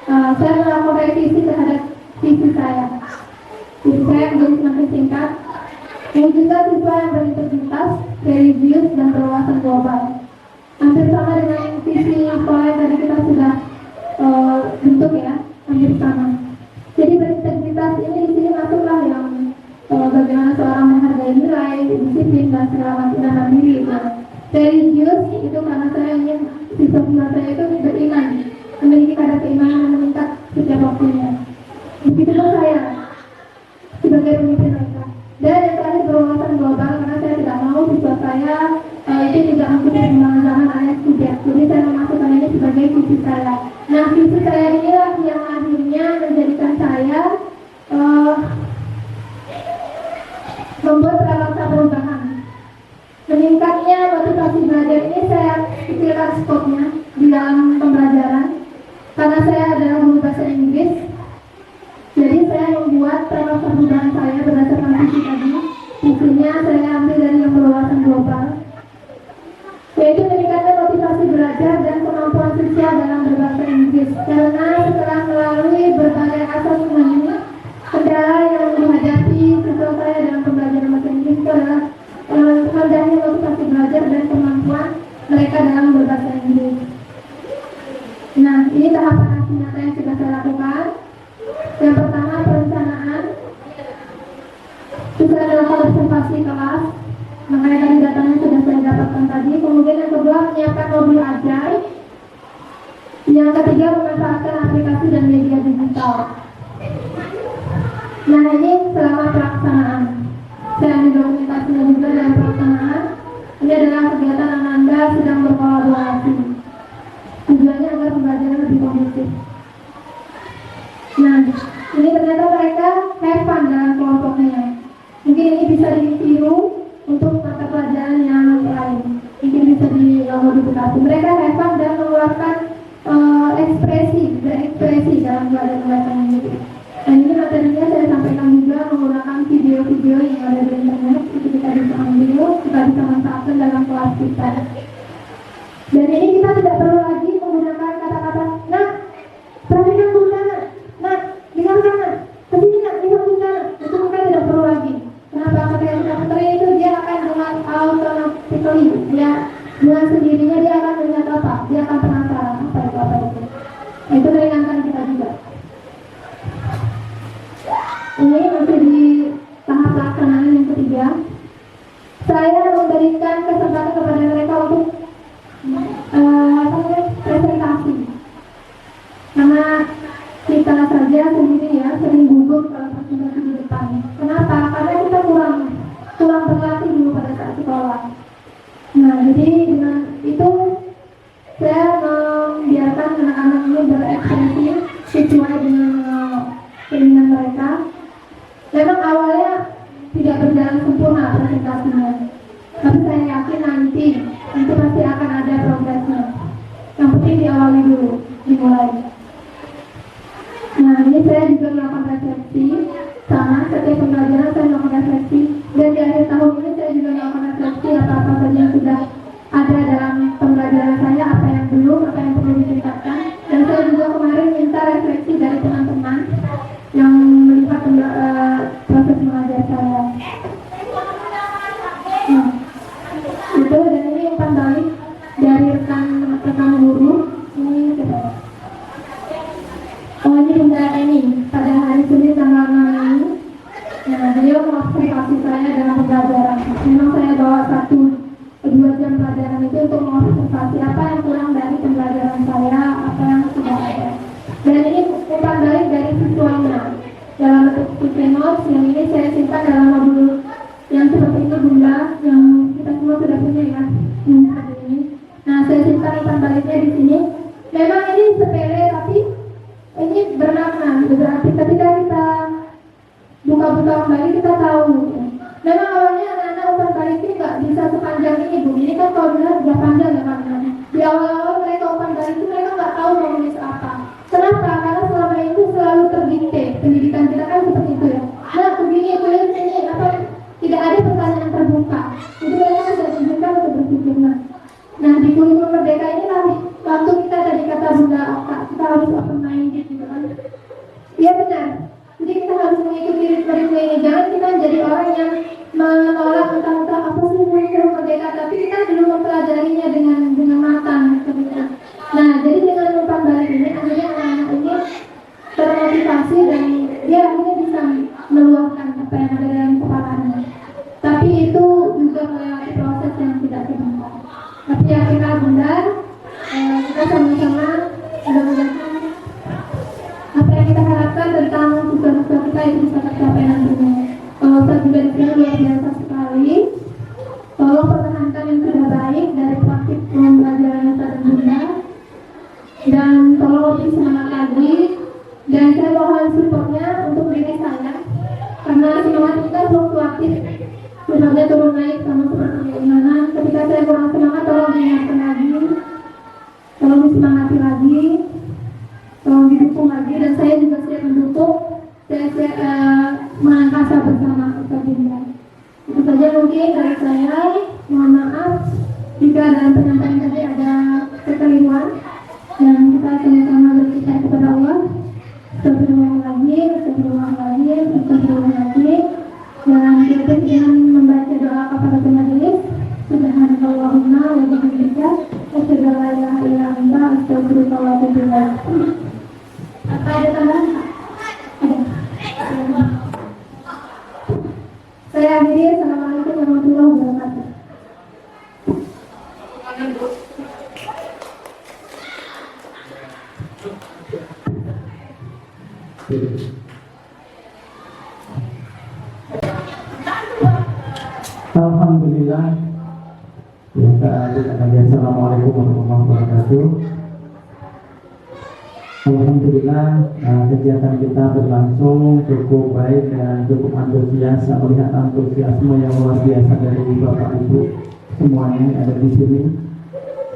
saya melakukan revisi terhadap visi saya. Visi saya menjadi semakin singkat. Mewujudkan siswa yang berintegritas, religius, dan berwawasan global. Hampir sama dengan visi sekolah yang tadi kita sudah bentuk ya, hampir sama. Jadi berintegritas ini di sini masuklah yang bagaimana seorang menghargai nilai, disiplin, dan keselamatan diri. Religius itu karena saya ingin siswa-siswa saya itu beriman, memiliki kadar keimanan yang meningkat setiap waktunya. Begitu saya sebagai pemimpin mereka. Dan yang terakhir berwawasan global, karena saya tidak mau siswa saya itu tidak mengikuti perkembangan zaman alias tidak. Jadi saya memasukkan ini sebagai visi saya. Nah, visi saya inilah yang akhirnya menjadikan saya membuat prakarsa perubahan. Meningkatnya motivasi belajar ini saya pikirkan skopnya di dalam pembelajaran. Karena saya adalah guru bahasa Inggris, jadi saya membuat prakarsa perubahan saya berdasarkan visi tadi. Visinya saya ambil dari yang berwawasan global, yaitu meningkatkan motivasi belajar dan kemampuan siswa dalam berbahasa Inggris. Karena setelah melalui berbagai asesmen, kendala yang dihadapi siswa saya dalam pembelajaran bahasa Inggris itu adalah rendahnya motivasi belajar dan kemampuan mereka dalam berbahasa Inggris. Nah, ini tahapan aksi nyata yang sudah saya lakukan. Yang pertama, perencanaan. Itu saya melakukan observasi kelas, makanya tadi datanya sudah saya dapatkan tadi. Kemudian yang kedua, menyiapkan mobil ajar. Yang ketiga, memanfaatkan aplikasi dan media digital. Nah, ini selama pelaksanaan. Saya ambil dokumentasinya juga dalam pelaksanaan. Ini adalah kegiatan Ananda sedang berkolaborasi. Tujuannya agar pembelajaran lebih kondusif. Nah, ini ternyata mereka have fun dalam kelompoknya. Mungkin ini bisa ditiru untuk mata pelajaran yang lain. Mungkin bisa dimodifikasi. Mereka have fun dan mengeluarkan berekspresi dalam pelajaran ini. Dan ini materinya saya sampaikan juga menggunakan video-video yang ada di internet. Itu kita bisa ambil, kita bisa manfaatkan dalam kelas kita. Dan ini kita tidak perlu lagi menggunakan kata-kata, nah, perhatikan bencana, nah, dengar sana, kesini nak, lihat bencana. Itu mungkin tidak perlu lagi. Kenapa? Ketika kita putar itu dia akan dengan automatically, dia dengan sendirinya dia akan melihat apa, dia akan penasaran apa itu. Nah, itu meringankan kita juga. kuliah, saya memberikan kesempatan kepada mereka untuk presentasi. Karena kita saja sendiri ya sering gugup kalau presentasi di depan. Kenapa? Karena kita kurang berlatih dulu pada saat sekolah. Nah, jadi dengan itu saya membiarkan anak-anak ini berekspresi sesuai dengan keinginan mereka. Memang awalnya tidak berjalan sempurna presentasinya, tapi saya yakin nanti pasti akan ada progresnya. Yang penting diawali dulu, dimulai. Nah, ini saya juga melakukan refleksi, sama setiap pembelajaran saya melakukan refleksi, dan di akhir tahun ini saya juga melakukan refleksi apa-apa saja yang sudah ada dalam pembelajaran saya, apa yang belum, apa yang perlu ditingkatkan. Dan saya juga kemarin minta refleksi dari teman-teman yang melihat proses mengajar saya. Nah, itu dan ini umpan balik dari rekan guru. Ini kita. Oh, ini Bunda ini pada hari Senin tanggal 6 ini. Nah, beliau mengobservasi saya dalam pembelajaran. Memang saya bawa 1-2 jam pelajaran itu untuk mengobservasi apa yang kurang dari pembelajaran saya, apa yang sudah ada. Dan ini umpan balik dari siswanya dalam bentuk sticky notes. Yang ini saya simpan dalam modul yang seperti ini Bunda, yang kita semua sudah punya ya. Seperti ini. Nah, saya simpan umpan baliknya di sini. Memang ini sepele tapi ini bermakna, berarti ketika kita buka-buka kembali kita tahu. Memang awalnya anak-anak umpan balik ini nggak bisa sepanjang ini Bu. Ini kan kalau dilihat sudah panjang ya Pak. Di awal-awal mereka umpan balik itu mereka nggak tahu mau menulis apa. Kenapa? Karena selama itu selalu terdikte. Pendidikan kita kan seperti itu ya. Nah, begini tulis ini apa? Tidak ada pertanyaan terbuka. Itu mereka sudah diizinkan untuk berpikir. Nah, di kurikulum merdeka ini waktu kita tadi kata Bunda Oka, kita harus open minded gitu kan. Iya benar. Jadi kita harus mengikuti ritme-ritme ini. Jangan kita menjadi orang yang menolak mentang-mentang apa sih kurikulum merdeka, tapi kita belum mempelajarinya dengan matang. Nah, jadi dengan umpan balik ini akhirnya anak-anak ini termotivasi dan dia akhirnya bisa meluapkan apa yang ada dalam kepalanya. Tapi itu juga melewati proses yang tidak sebentar. Tapi ya kita Bunda, kita sama-sama mudah-mudahan apa yang kita harapkan tentang siswa-siswa kita itu bisa tercapai nantinya. Ustaz juga di sini luar biasa sekali. Tolong pertahankan yang sudah baik dari praktik pembelajaran Ustaz dan Bunda, dan tolong lebih semangat lagi. Dan saya mohon supportnya untuk diri saya, karena semangat kita fluktuatif, sebenarnya turun naik sama seperti keimanan. Ketika saya kurang semangat, tolong diingatkan lagi, tolong disemangati lagi, tolong didukung lagi, dan saya juga siap mendukung. Saya mengangkasa bersama Ustaz Bunda. Itu saja mungkin dari saya. Mohon maaf jika dalam penyampaian tadi ada kekeliruan, dan kita sama-sama berkisah kepada Allah. Astagfirullahaladzim. Dan kita ingin membaca doa kepada majelis. Subhanallahumma wa bihamdika asyhadu an la ilaha illa anta astaghfiruka wa atubu ilaik. Apa ada tambahan? Ada. Saya akhiri. Assalamualaikum warahmatullahi wabarakatuh. Alhamdulillah. Assalamualaikum warahmatullahi wabarakatuh. Alhamdulillah, kegiatan kita berlangsung cukup baik dan cukup antusias. Melihat antusiasme yang luar biasa dari Bapak Ibu semuanya yang ada di sini.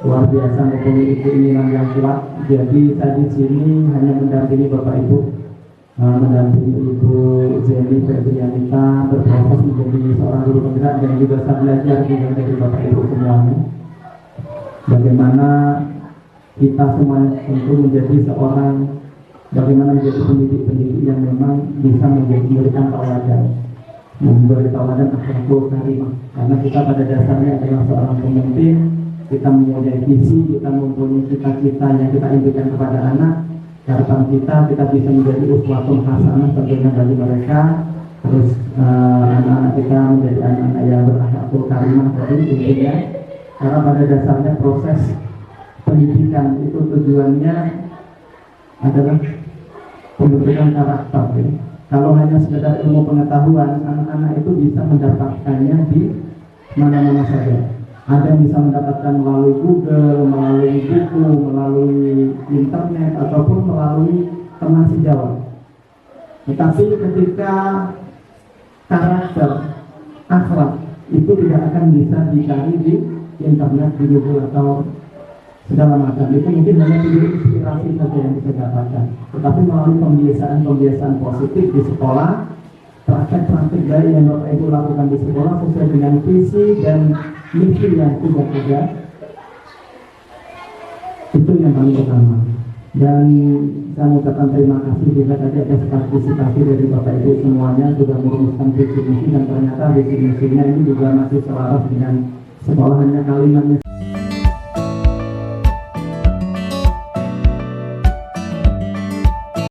Luar biasa mempunyai keinginan yang kuat. Jadi saya di sini hanya mendampingi Bapak Ibu, mendampingi Ibu Zeni Febrianita berproses menjadi seorang guru penggerak, dan juga saya belajar juga dari Bapak Ibu semuanya bagaimana kita semuanya tentu menjadi seorang, bagaimana menjadi pendidik-pendidik yang memang bisa memberikan tauladan, memberi tauladan akhlakul karimah. Karena kita pada dasarnya adalah seorang pemimpin, kita mempunyai visi, kita mempunyai cita-cita yang kita impikan kepada anak. Harapan kita bisa menjadi uswatun hasanah tentunya bagi mereka, terus anak-anak kita menjadi anak-anak yang berakhlakul karimah tadi intinya, karena pada dasarnya proses pendidikan itu tujuannya adalah pembentukan karakter ya. Kalau hanya sekedar ilmu pengetahuan, anak-anak itu bisa mendapatkannya di mana-mana saja. Ada yang bisa mendapatkan melalui Google, melalui buku, melalui internet, ataupun melalui teman sejawat. Tetapi ketika karakter, akhlak itu tidak akan bisa dicari di internet, di Google atau segala macam. Itu mungkin hanya inspirasi saja yang bisa dapatkan. Tetapi melalui pembiasaan positif di sekolah, praktek-praktek baik yang Bapak Ibu lakukan di sekolah sesuai dengan visi dan misi yang sudah ada, itu yang paling utama. Dan saya mengucapkan terima kasih juga tadi atas partisipasi dari Bapak Ibu semuanya sudah merumuskan visi misi, dan ternyata visi misinya ini juga masih selaras dengan sekolahannya kalimatnya.